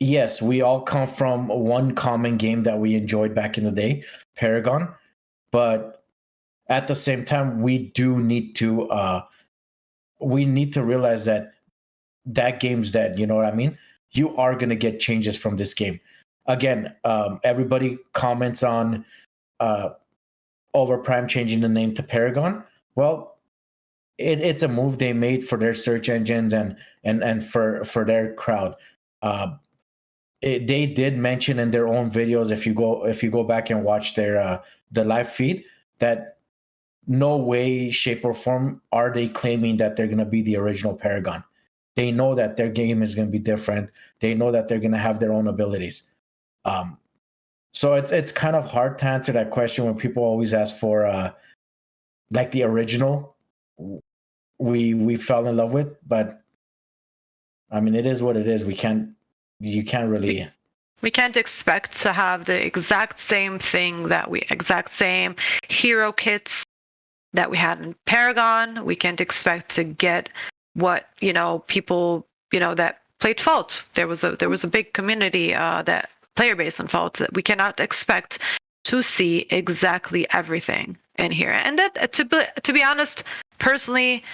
yes, we all come from one common game that we enjoyed back in the day, Paragon, but at the same time, we do need to realize that game's dead. You know what I mean? You are going to get changes from this game. Again, everybody comments on Overprime changing the name to Paragon. Well, it's a move they made for their search engines and for their crowd. They did mention in their own videos, if you go back and watch their the live feed, that no way, shape, or form are they claiming that they're going to be the original Paragon. They know that their game is going to be different. They know that they're going to have their own abilities. So it's kind of hard to answer that question when people always ask for like the original we fell in love with. But I mean, it is what it is. You can't really. We can't expect to have the exact same thing exact same hero kits that we had in Paragon. We can't expect to get what people that played Fault. There was a big community that player base on Fault that we cannot expect to see exactly everything in here. And that to be honest, personally,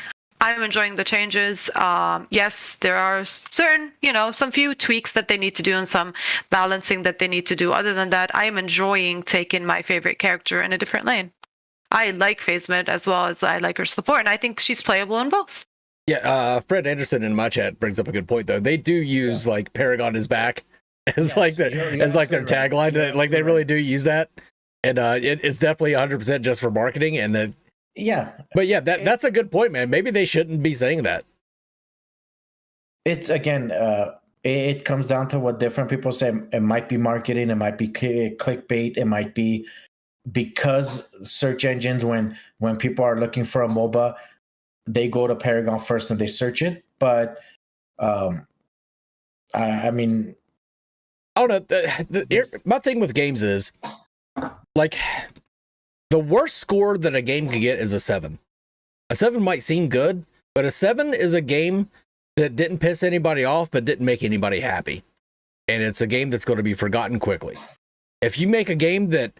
I'm enjoying the changes. Yes, there are certain, some few tweaks that they need to do and some balancing that they need to do. Other than that, I am enjoying taking my favorite character in a different lane. I like FaZe Mid as well as I like her support, and I think she's playable in both. Yeah, Fred Anderson in my chat brings up a good point though. They do use like Paragon is back as their tagline. Right. Like they really do use that, and it's definitely 100% just for marketing. And then but yeah, that's a good point, man. Maybe they shouldn't be saying that. It's again, it comes down to what different people say. It might be marketing, it might be clickbait, it might be because search engines, when people are looking for a MOBA, they go to Paragon first and they search it. But I mean, I don't know. My thing with games is like the worst score that a game could get is a 7. A 7 might seem good, but a 7 is a game that didn't piss anybody off, but didn't make anybody happy. And it's a game that's going to be forgotten quickly. If you make a game that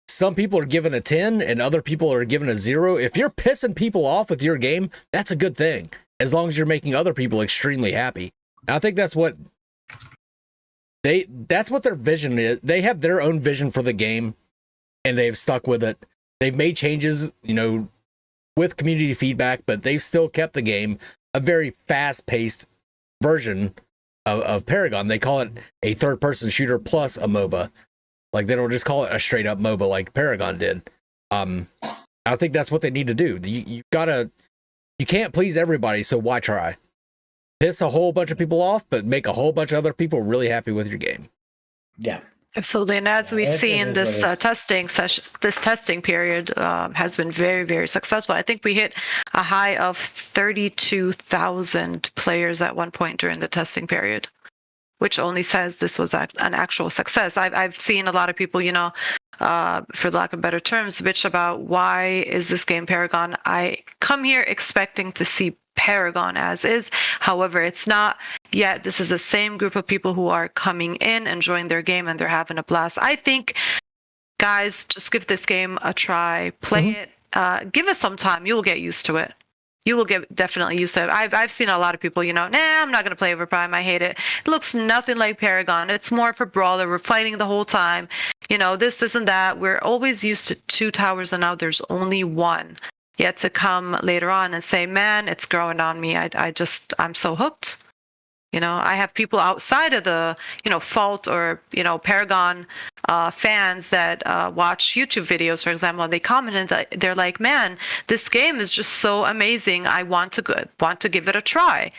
some people are given a 10 and other people are given a 0, if you're pissing people off with your game, that's a good thing, as long as you're making other people extremely happy. And I think that's what their vision is. They have their own vision for the game, and they've stuck with it. They've made changes, with community feedback, but they've still kept the game a very fast-paced version of Paragon. They call it a third-person shooter plus a MOBA. Like, they don't just call it a straight-up MOBA like Paragon did. I think that's what they need to do. You can't please everybody, so why try? Piss a whole bunch of people off, but make a whole bunch of other people really happy with your game. Yeah. Absolutely, and as we've seen, this testing session, this testing period has been very, very successful. I think we hit a high of 32,000 players at one point during the testing period, which only says this was an actual success. I've seen a lot of people, for lack of better terms, bitch about why is this game Paragon. I come here expecting to see Paragon as is. However, it's not yet. This is the same group of people who are coming in, enjoying their game, and they're having a blast. I think, guys, just give this game a try. Play it. Give it some time. You will get used to it. You will get definitely used to it. I've seen a lot of people, nah, I'm not going to play Overprime. I hate it. It looks nothing like Paragon. It's more of a brawler. We're fighting the whole time. This and that. We're always used to 2 towers, and now there's only 1. Yet to come later on and say, man, it's growing on me. I'm so hooked. I have people outside of the, Fault or, Paragon fans that watch YouTube videos, for example, and they commented that they're like, man, this game is just so amazing. I want to give it a try.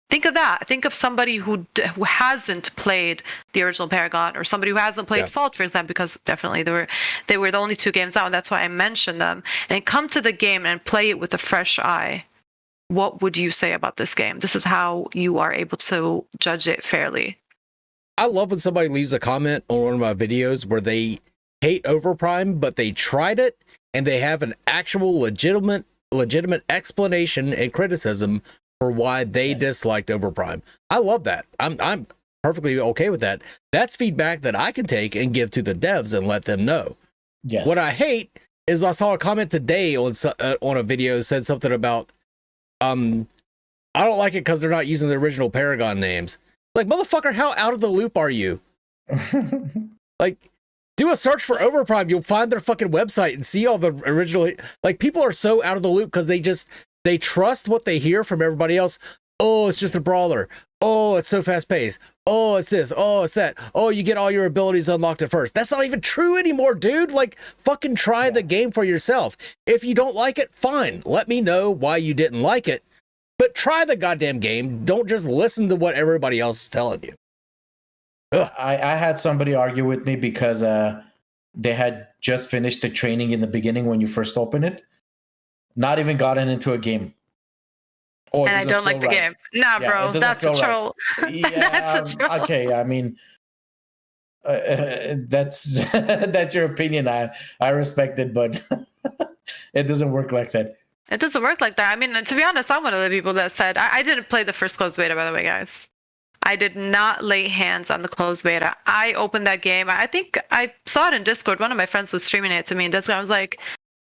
Think of that. Think of somebody who hasn't played the original Paragon, or somebody who hasn't played Fault, for example, because definitely they were the only 2 games out, and that's why I mentioned them. And come to the game and play it with a fresh eye. What would you say about this game? This is how you are able to judge it fairly. I love when somebody leaves a comment on one of my videos where they hate Overprime, but they tried it and they have an actual legitimate explanation and criticism for why they disliked Overprime. I love that. I'm perfectly okay with that. That's feedback that I can take and give to the devs and let them know. Yes. What I hate is I saw a comment today on a video said something about I don't like it because they're not using the original Paragon names. Like, motherfucker, how out of the loop are you? Like, do a search for Overprime. You'll find their fucking website and see all the original. Like, people are so out of the loop because they trust what they hear from everybody else. Oh, it's just a brawler. Oh, it's so fast paced. Oh, it's this. Oh, it's that. Oh, you get all your abilities unlocked at first. That's not even true anymore, dude. Like, fucking try the game for yourself. If you don't like it, fine. Let me know why you didn't like it. But try the goddamn game. Don't just listen to what everybody else is telling you. I had somebody argue with me because they had just finished the training in the beginning when you first open it. Not even gotten into a game. Oh, and I don't like the game. Nah, bro, that's a troll. Right. Yeah, that's a troll. Okay, I mean, that's your opinion. I respect it, but it doesn't work like that. It doesn't work like that. I mean, to be honest, I'm one of the people that said I didn't play the first closed beta, by the way, guys. I did not lay hands on the closed beta. I opened that game. I think I saw it in Discord. One of my friends was streaming it to me in Discord. I was like,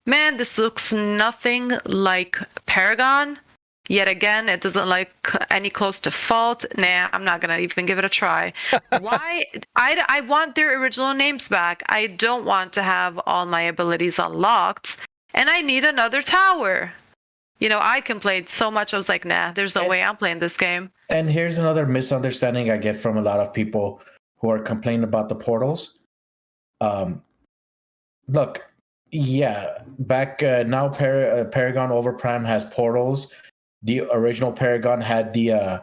man, this looks nothing like Paragon. Yet again, it doesn't look any close to Fault. Nah, I'm not gonna even give it a try. Why? I want their original names back. I don't want to have all my abilities unlocked, and I need another tower. I complained so much. I was like, nah, there's no way I'm playing this game. And here's another misunderstanding I get from a lot of people who are complaining about the portals. Look, yeah, back now, Paragon Overprime has portals. The original Paragon had the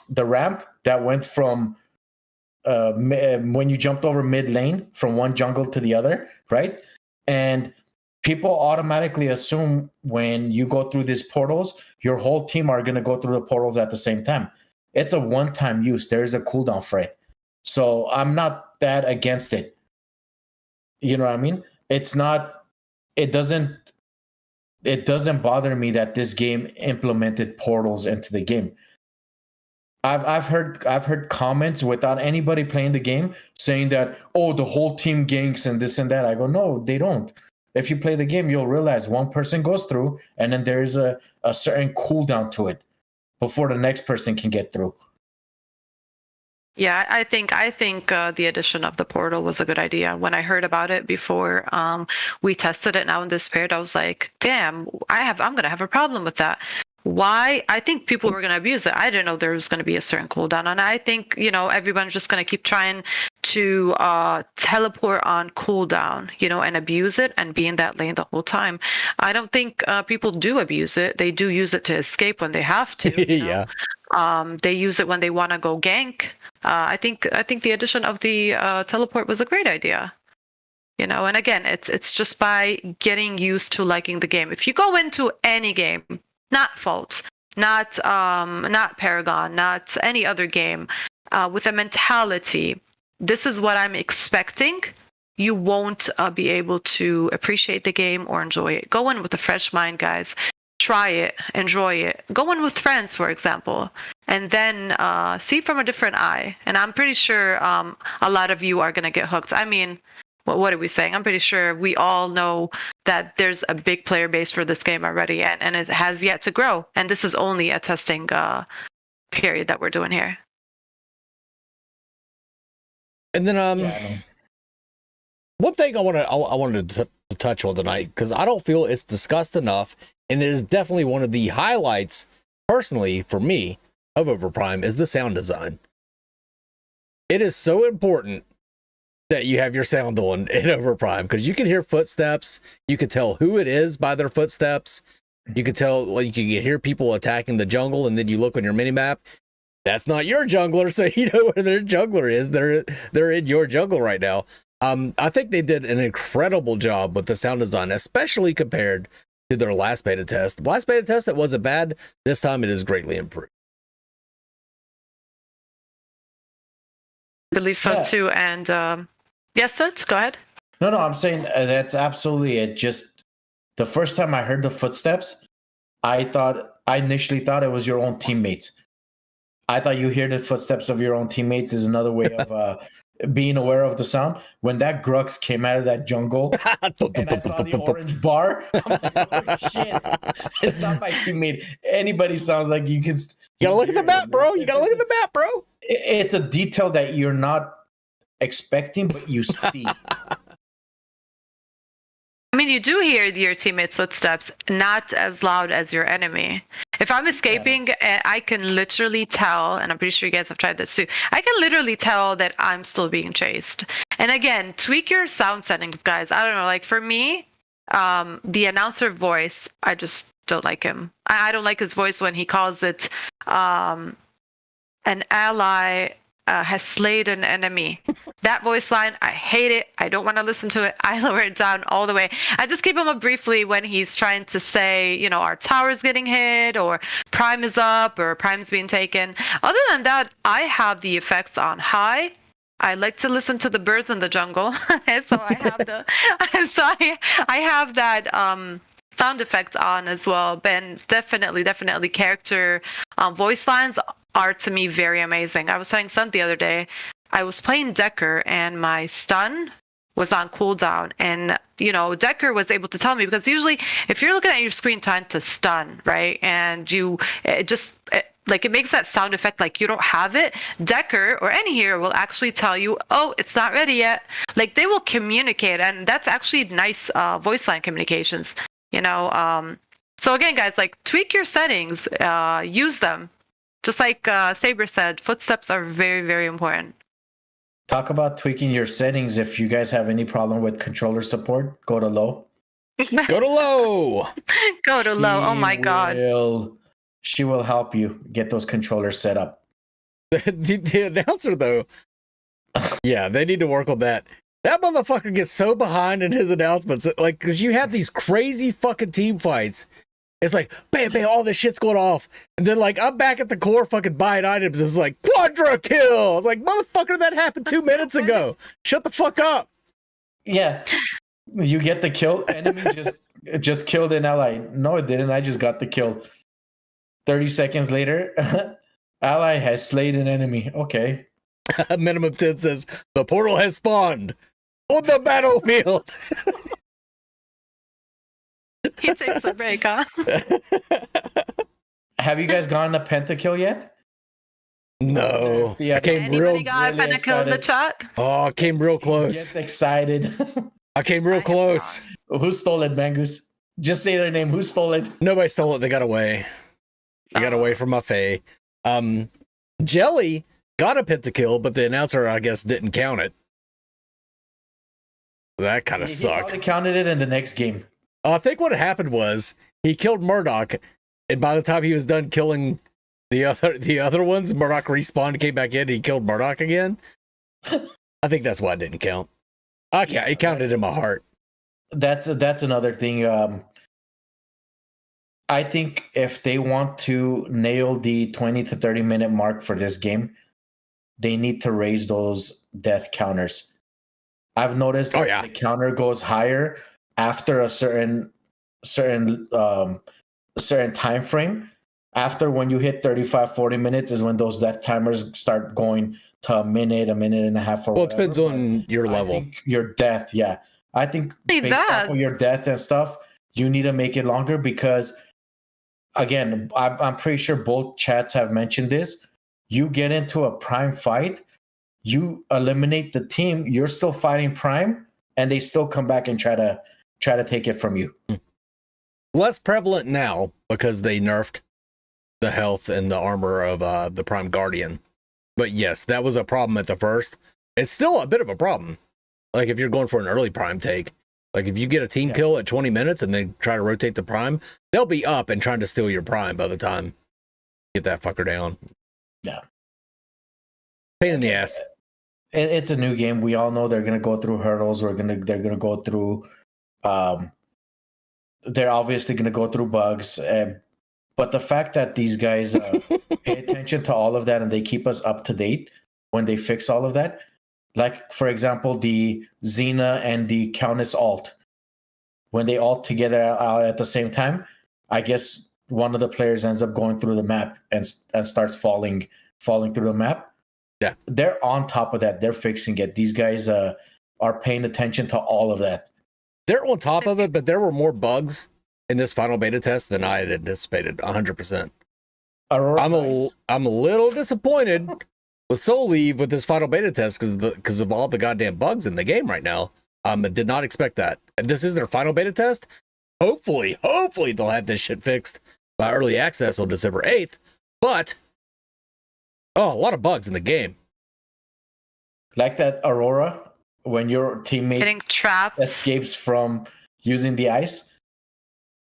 ramp that went from when you jumped over mid lane from one jungle to the other, right? And people automatically assume when you go through these portals, your whole team are going to go through the portals at the same time. it's a one-time use. There's a cooldown for it. So I'm not that against it. You know what I mean? It's not, it doesn't bother me that this game implemented portals into the game. I've heard comments without anybody playing the game saying that, oh, the whole team ganks and this and that. I go, no, they don't. If you play the game, you'll realize one person goes through and then there's a certain cooldown to it before the next person can get through. Yeah, I think the addition of the portal was a good idea. When I heard about it before we tested it now in this period, I was like, damn, I'm gonna have a problem with that. Why? I think people were gonna abuse it. I didn't know there was gonna be a certain cooldown, and I think everyone's just gonna keep trying to teleport on cooldown, and abuse it and be in that lane the whole time. I don't think people do abuse it. They do use it to escape when they have to. Yeah. They use it when they want to go gank. I think the addition of the teleport was a great idea. And again, it's just by getting used to liking the game. If you go into any game, not Fault, not Paragon, not any other game, with a mentality, this is what I'm expecting, you won't be able to appreciate the game or enjoy it. Go in with a fresh mind, guys. Try it, enjoy it. Go in with friends, for example, and then see from a different eye. And I'm pretty sure a lot of you are going to get hooked. I mean, what are we saying? I'm pretty sure we all know that there's a big player base for this game already, and it has yet to grow. And this is only a testing period that we're doing here. And then one thing I wanted to touch on tonight, because I don't feel it's discussed enough, and it is definitely one of the highlights, personally, for me, of Overprime, is the sound design. It is so important that you have your sound on in Overprime, because you can hear footsteps, you can tell who it is by their footsteps, you can tell, like, you can hear people attacking the jungle, and then you look on your minimap, that's not your jungler, so you know where their jungler is. They're in your jungle right now. I think they did an incredible job with the sound design, especially compared to their last beta test. The last beta test, it wasn't bad. This time it is greatly improved. I believe so too. And yes, Seth, go ahead. No, I'm saying that's absolutely it. Just the first time I heard the footsteps, I initially thought it was your own teammates. I thought you hear the footsteps of your own teammates is another way of being aware of the sound. When that Grux came out of that jungle and I saw the orange bar, I'm like, oh shit, it's not my teammate. Anybody sounds like you can. You gotta look at the map, bro. You gotta look at the map, bro. It's a detail that you're not expecting, but you see. I mean, you do hear your teammates' footsteps, not as loud as your enemy. If I'm escaping, I can literally tell, and I'm pretty sure you guys have tried this too, I can literally tell that I'm still being chased. And again, tweak your sound settings, guys. I don't know, like for me, the announcer voice, I just don't like him. I don't like his voice when he calls it an ally has slayed an enemy. That voice line, I hate it. I don't want to listen to it. I lower it down all the way. I just keep him up briefly when he's trying to say, our tower's getting hit, or Prime is up, or Prime's being taken. Other than that, I have the effects on high. I like to listen to the birds in the jungle, so I have I have that sound effect on as well. And definitely character voice lines are to me very amazing. I was telling Sun the other day, I was playing Decker and my stun was on cooldown, and Decker was able to tell me, because usually if you're looking at your screen trying to stun, right, and it makes that sound effect like you don't have it, Decker or any hero will actually tell you, oh, it's not ready yet. Like, they will communicate, and that's actually nice voice line communications, so again, guys, like, tweak your settings, use them. Just like Saber said, footsteps are very, very important. Talk about tweaking your settings. If you guys have any problem with controller support, go to low. Go to low. Go to low. Oh my God. She will help you get those controllers set up. The announcer, though, yeah, they need to work on that. That motherfucker gets so behind in his announcements, like, because you have these crazy fucking team fights, It's like bam, bam, all this shit's going off, and then like I'm back at the core fucking buying items. It's like quadra kill. I was like, motherfucker, that happened 2 minutes ago. Shut the fuck up. Yeah, you get the kill. Enemy just killed an ally. No, it didn't. I just got the kill. 30 seconds later, ally has slayed an enemy. Okay. Minimum 10 says the portal has spawned on the battlefield. He takes a break, huh? Have you guys gotten a pentakill yet? No, Yeah, I came Anybody real. got really a pentakill in the excited. chat? Oh, I came real Gets close. excited. I came real I have close. Who stole it, Mangoose? Just say their name. Who stole it? Nobody stole it. They got away. They got away from my Faye. Jelly got a pentakill, but the announcer, I guess, didn't count it. That kind of He sucked. probably counted it in the next game. I think what happened was he killed Murdoch, and by the time he was done killing the other ones, Murdoch respawned and came back in and he killed Murdoch again. I think that's why it didn't count. Okay, it counted in my heart. That's another thing. I think if they want to nail the 20 to 30 minute mark for this game, they need to raise those death counters. I've noticed that the counter goes higher after a certain time frame. After when you hit 35, 40 minutes is when those death timers start going to a minute and a half. Or well, it depends on your level. I think your death, yeah. I think based off of your death and stuff, you need to make it longer because, again, I'm pretty sure both chats have mentioned this. You get into a prime fight, you eliminate the team, you're still fighting prime, and they still come back and try to take it from you. Less prevalent now because they nerfed the health and the armor of the Prime Guardian. But yes, that was a problem at the first. It's still a bit of a problem. Like if you're going for an early Prime take, like if you get a team kill at 20 minutes and they try to rotate the Prime, they'll be up and trying to steal your Prime by the time you get that fucker down. Yeah. Pain in the ass. It's a new game. We all know they're going to go through hurdles. They're going to go through. They're obviously going to go through bugs. But the fact that these guys pay attention to all of that and they keep us up to date when they fix all of that, like for example, the Xena and the Countess ult, when they ult together at the same time, I guess one of the players ends up going through the map and starts falling through the map. Yeah, they're on top of that. They're fixing it. These guys are paying attention to all of that. They're on top of it, but there were more bugs in this final beta test than I had anticipated. 100%. I'm a little disappointed with Soul Leave with this final beta test because of all the goddamn bugs in the game right now. I did not expect that. And this is their final beta test. Hopefully they'll have this shit fixed by early access on December 8th. But a lot of bugs in the game. Like that Aurora, when your teammate getting trapped escapes from using the ice,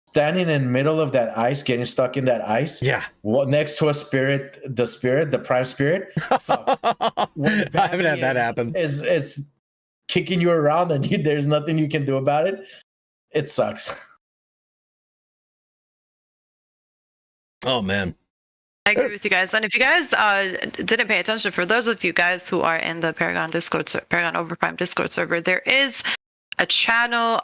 standing in the middle of that ice, getting stuck in that ice. Yeah. Next to the prime spirit. Sucks. I haven't had that happen. It's kicking you around and there's nothing you can do about it. It sucks. Oh, man. I agree with you guys. And if you guys didn't pay attention, for those of you guys who are in the Paragon Overprime Discord server, there is a channel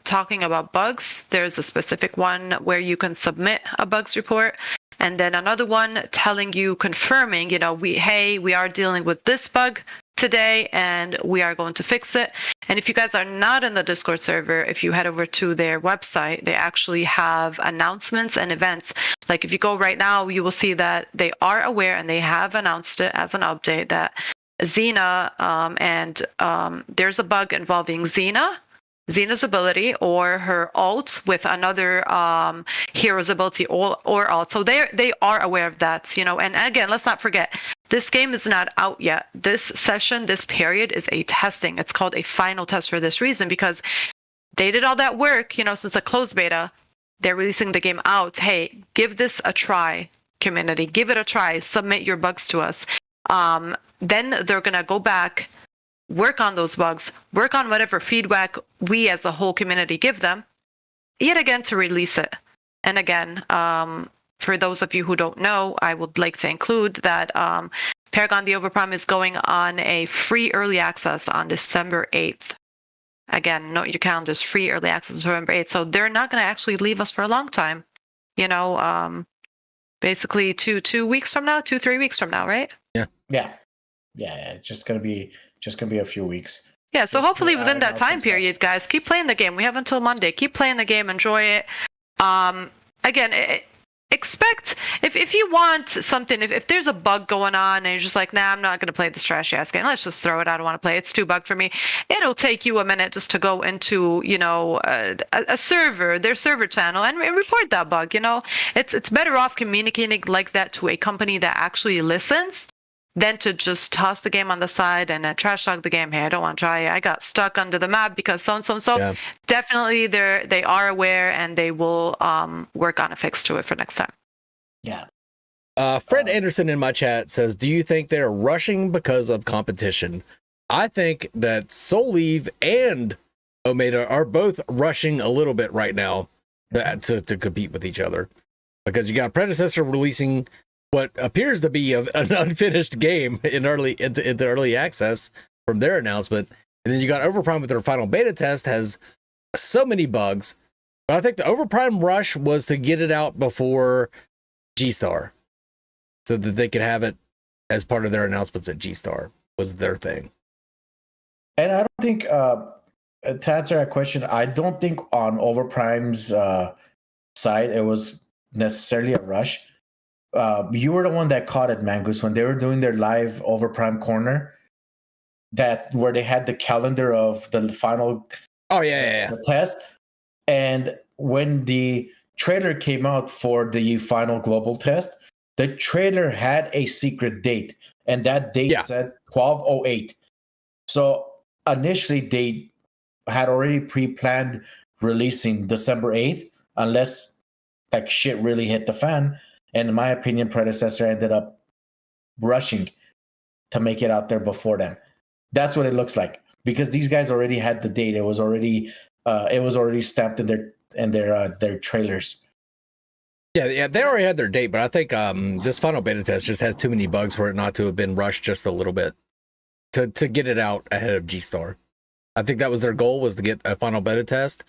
talking about bugs. There's a specific one where you can submit a bugs report, and then another one telling you, confirming, we are dealing with this bug today and we are going to fix it. And if you guys are not in the Discord server, if you head over to their website, they actually have announcements and events. Like if you go right now, you will see that they are aware and they have announced it as an update that Xena and there's a bug involving Xena's ability or her ult with another hero's ability or ult. So they are aware of that, and again, let's not forget, this game is not out yet. This session, this period is a testing. It's called a final test for this reason, because they did all that work, since the closed beta. They're releasing the game out. Hey, give this a try, community. Give it a try. Submit your bugs to us. Then they're going to go back, work on those bugs, work on whatever feedback we as a whole community give them, yet again to release it. And again, for those of you who don't know, I would like to include that Paragon the Overprime is going on a free early access on December 8th. Again, note your calendars, free early access November 8th. So they're not going to actually leave us for a long time. You know, basically 2 weeks from now, 3 weeks from now, right? Yeah. It's just gonna be a few weeks. Yeah, so Just hopefully to within iron that out some time stuff. period, guys, keep playing the game. We have until Monday. Keep playing the game, enjoy it. Again, expect if you want something, if there's a bug going on and you're just like, nah, I'm not gonna play this trashy ass game. Let's just throw it. I don't want to play. It's too bugged for me. It'll take you a minute just to go into, you know, a server, their server channel, and report that bug. You know, it's better off communicating like that to a company that actually listens than to just toss the game on the side and trash talk the game. Hey, I don't want to try it. I got stuck under the map because so and so and so. Yeah. Definitely, they are aware and they will work on a fix to it for next time. Yeah. Fred Anderson in my chat says, do you think they're rushing because of competition? I think that Soul Eve and Omega are both rushing a little bit right now to compete with each other, because you got Predecessor releasing what appears to be an unfinished game into early access from their announcement, and then you got Overprime with their final beta test has so many bugs. But I think the Overprime rush was to get it out before G-Star, so that they could have it as part of their announcements at G-Star was their thing. And I don't think, to answer that question, I don't think on Overprime's side it was necessarily a rush. You were the one that caught it, Mangoose, when they were doing their live Overprime corner, that where they had the calendar of the final test. And when the trailer came out for the final global test, the trailer had a secret date, and that date said 12/08. So initially they had already pre-planned releasing December 8th, unless like shit really hit the fan. And in my opinion, Predecessor ended up rushing to make it out there before them. That's what it looks like, because these guys already had the date. It was already stamped in their trailers. Yeah, they already had their date, but I think this final beta test just has too many bugs for it not to have been rushed just a little bit to get it out ahead of G-Star. I think that was their goal, was to get a final beta test,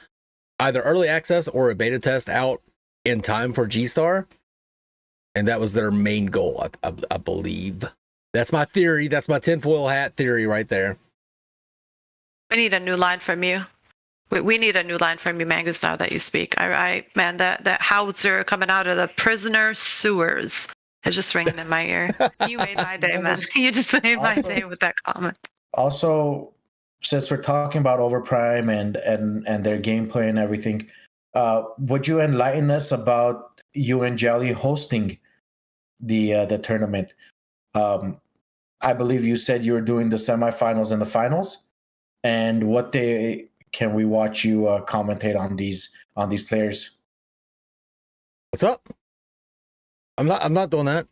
either early access or a beta test out in time for G-Star. And that was their main goal, I believe. That's my theory. That's my tinfoil hat theory right there. We need a new line from you. We need a new line from you, Mangoose, now that you speak. Man, that howitzer coming out of the prisoner sewers is just ringing in my ear. You made my day, man. You just made my day with that comment. Also, since we're talking about Overprime and their gameplay and everything, would you enlighten us about you and Jelly hosting the tournament? I believe you said you were doing the semifinals and the finals, and what day can we watch you commentate on these players? What's up? I'm not doing that.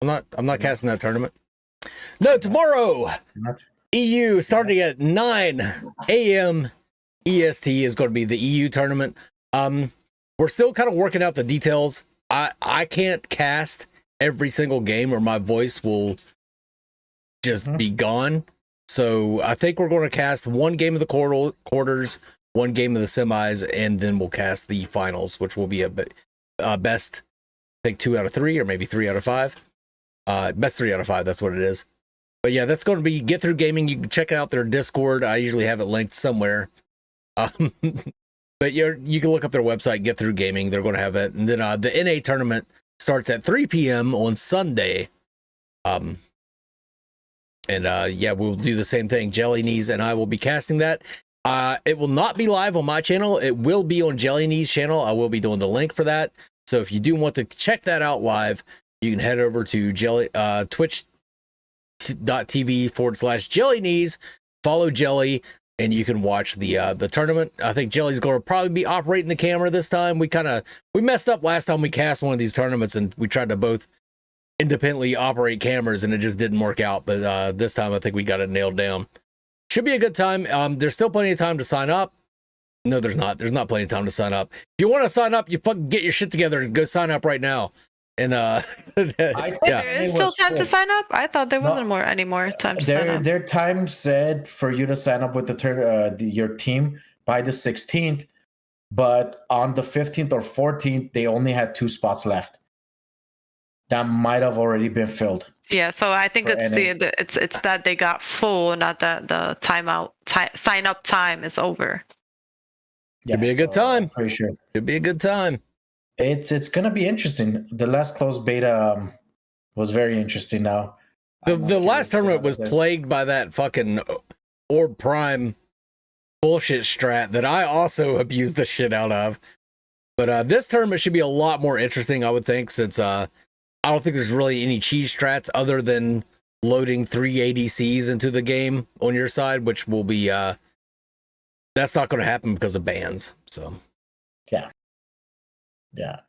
I'm not casting that tournament. No, tomorrow EU starting at 9 a.m. EST is going to be the EU tournament. We're still kind of working out the details. I can't cast every single game or my voice will just be gone. So I think we're going to cast one game of the quarters, one game of the semis, and then we'll cast the finals, which will be a best, I think 2 out of 3 or maybe 3 out of 5. Best 3 out of 5. That's what it is. But yeah, that's going to be Get Through Gaming. You can check out their Discord. I usually have it linked somewhere. But you can look up their website, Get Through Gaming. They're going to have it. And then the NA tournament starts at 3 p.m. on Sunday. Yeah, we'll do the same thing. Jelly Knees and I will be casting that. It will not be live on my channel. It will be on Jelly Knees' channel. I will be doing the link for that. So if you do want to check that out live, you can head over to twitch.tv/Jelly Knees, follow Jelly, and you can watch the tournament. I think Jelly's going to probably be operating the camera this time. We messed up last time we cast one of these tournaments, and we tried to both independently operate cameras, and it just didn't work out. But this time I think we got it nailed down. Should be a good time. There's still plenty of time to sign up. No, there's not. There's not plenty of time to sign up. If you want to sign up, you fucking get your shit together and go sign up right now. And Wait, there is still time to sign up? I thought there wasn't any more time to sign up. Their time said for you to sign up with your team by the 16th, but on the 15th or 14th, they only had 2 spots left. That might have already been filled. Yeah, so I think it's that they got full, not that the sign up time is over. Yeah, it'd be a good time. Pretty sure It'd be a good time. It's gonna be interesting. The last closed beta was very interesting. Now, the last tournament was plagued by that fucking Overprime bullshit strat that I also abused the shit out of. But this tournament should be a lot more interesting, I would think, since I don't think there's really any cheese strats other than loading 3 ADCs into the game on your side, which will be that's not going to happen because of bans. So yeah,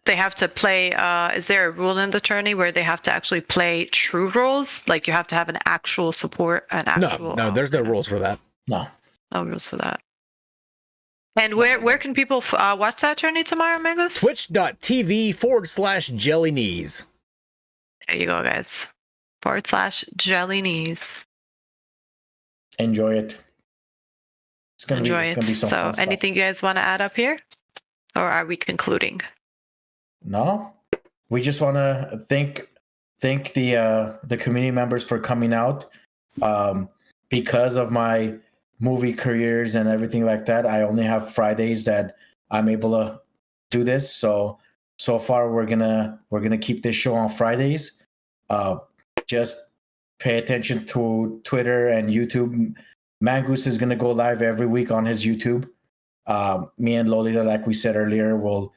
they have to play. Is there a rule in the tourney where they have to actually play true roles? Like you have to have an actual support, no, there's no rules for that. No rules for that. And where can people watch that tourney tomorrow, Mangoes? Twitch.tv/Jelly Knees. There you go, guys. /Jelly Knees. Enjoy it. It's gonna be some fun stuff. Anything you guys want to add up here, or are we concluding? No, we just want to thank the community members for coming out. Because of my movie careers and everything like that, I only have Fridays that I'm able to do this. So far we're gonna keep this show on Fridays. Just pay attention to Twitter and YouTube. Mangoose is gonna go live every week on his YouTube. Me and Lolita, like we said earlier, we'll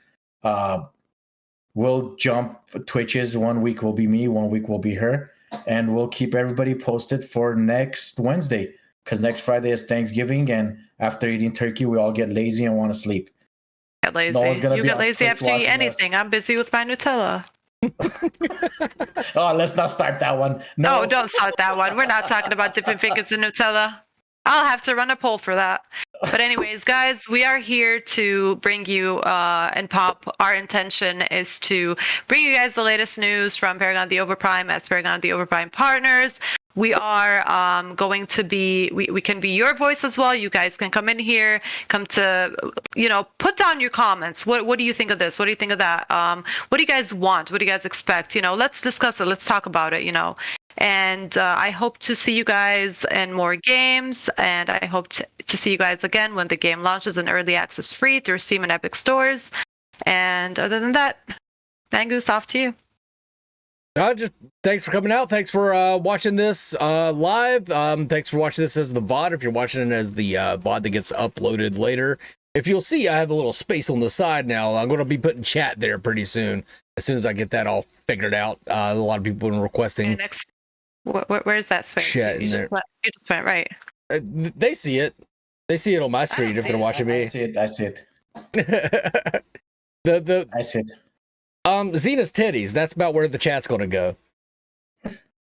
jump Twitches. 1 week will be me, 1 week will be her, and we'll keep everybody posted for next Wednesday, because next Friday is Thanksgiving, and after eating turkey, we all get lazy and want to sleep. Get lazy. No you get lazy after you eat anything. I'm busy with my Nutella. Oh, let's not start that one. No, don't start that one. We're not talking about dipping fingers in Nutella. I'll have to run a poll for that. But anyways, guys, we are here to bring you and Pop. Our intention is to bring you guys the latest news from Paragon the Overprime as Paragon the Overprime partners. We are going to be, we can be your voice as well. You guys can come in here, put down your comments. What do you think of this? What do you think of that? What do you guys want? What do you guys expect? Let's discuss it. Let's talk about it, And I hope to see you guys in more games. And I hope to see you guys again when the game launches in early access free through Steam and Epic stores. And other than that, Mangoose, off to you. Just thanks for coming out. Thanks for watching this live. Thanks for watching this as the VOD. If you're watching it as the VOD that gets uploaded later, if you'll see, I have a little space on the side now. I'm going to be putting chat there pretty soon. As soon as I get that all figured out, a lot of people have been requesting. Where's that space? Chat you just went right. They see it. They see it on my screen if they're watching me. I see it. I see it. Xena's titties. That's about where the chat's going to go.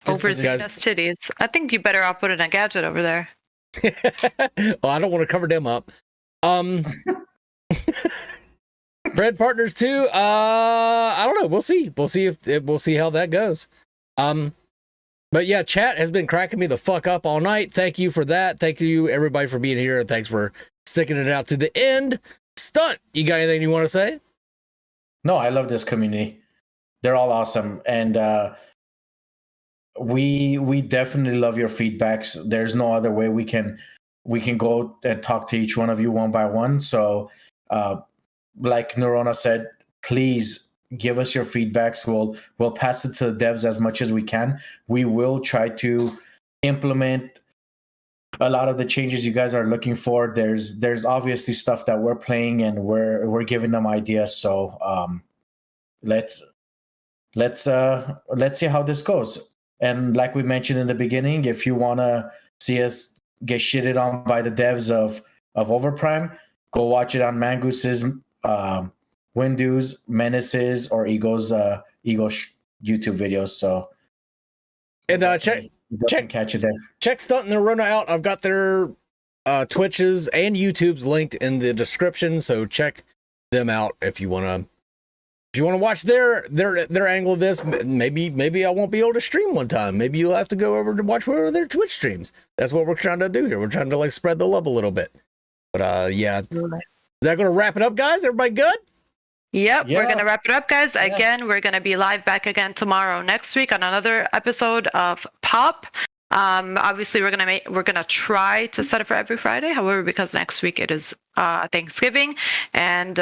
Over Xena's titties. I think you better off putting a gadget over there. Well, I don't want to cover them up. Bread partners too. I don't know. We'll see. We'll see how that goes. But yeah, chat has been cracking me the fuck up all night. Thank you for that. Thank you everybody for being here, and thanks for sticking it out to the end. Stunt, you got anything you want to say? No, I love this community. They're all awesome, and we definitely love your feedbacks. There's no other way we can go and talk to each one of you one by one. So, like Neurona said, please give us your feedbacks. We'll pass it to the devs as much as we can. We will try to implement a lot of the changes you guys are looking for. There's obviously stuff that we're playing and we're giving them ideas. So let's see how this goes. And like we mentioned in the beginning, if you want to see us get shitted on by the devs of Overprime, go watch it on Mangoose's Windows, Menaces, or Ego's YouTube videos. So and check catch it there. Check Stunt and Neurona out. I've got their Twitch's and YouTube's linked in the description, so check them out if you want to watch their angle of this. Maybe I won't be able to stream one time. Maybe you'll have to go over to watch one of their Twitch streams. That's what we're trying to do here. We're trying to like spread the love a little bit. But yeah, is that going to wrap it up, guys? Everybody good? Yep, Yeah. we're going to wrap it up, guys. Again, we're going to be live back again tomorrow, next week on another episode of Pop. Obviously, we're gonna try to set it for every Friday. However, because next week it is Thanksgiving, and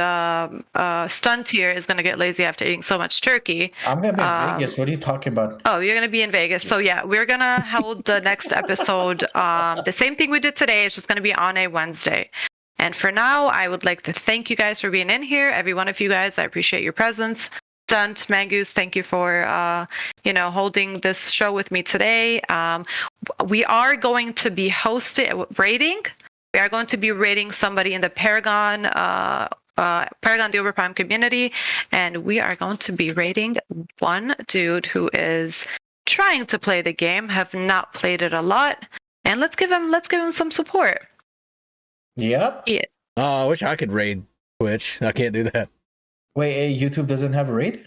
Stunt here is gonna get lazy after eating so much turkey. I'm gonna be in Vegas. What are you talking about? Oh, you're gonna be in Vegas. So yeah, we're gonna hold the next episode. The same thing we did today. It's just gonna be on a Wednesday. And for now, I would like to thank you guys for being in here. Every one of you guys, I appreciate your presence. Stunt, Mangoose, thank you for holding this show with me today. We are going to be rating. We are going to be rating somebody in the Paragon the Overprime community, and we are going to be rating one dude who is trying to play the game, have not played it a lot, and let's give him some support. Yep. Yeah. Oh, I wish I could raid Twitch. I can't do that. Wait, YouTube doesn't have a raid?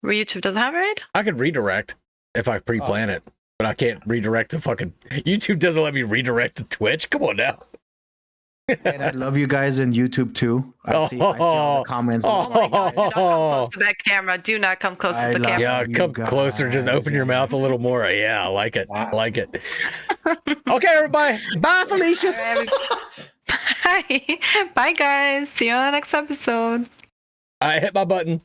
YouTube doesn't have a raid? I could redirect if I pre-plan it, but I can't redirect to fucking YouTube. Doesn't let me redirect to Twitch. Come on now. And I love you guys in YouTube too. I see all the comments. Oh my God, do not come close to that camera. Do not come close to the camera. Yeah, come closer. Just open your mouth a little more. Yeah, I like it. I like it. Okay, everybody. Bye, Felicia. Bye. Bye, guys. See you on the next episode. I hit my button.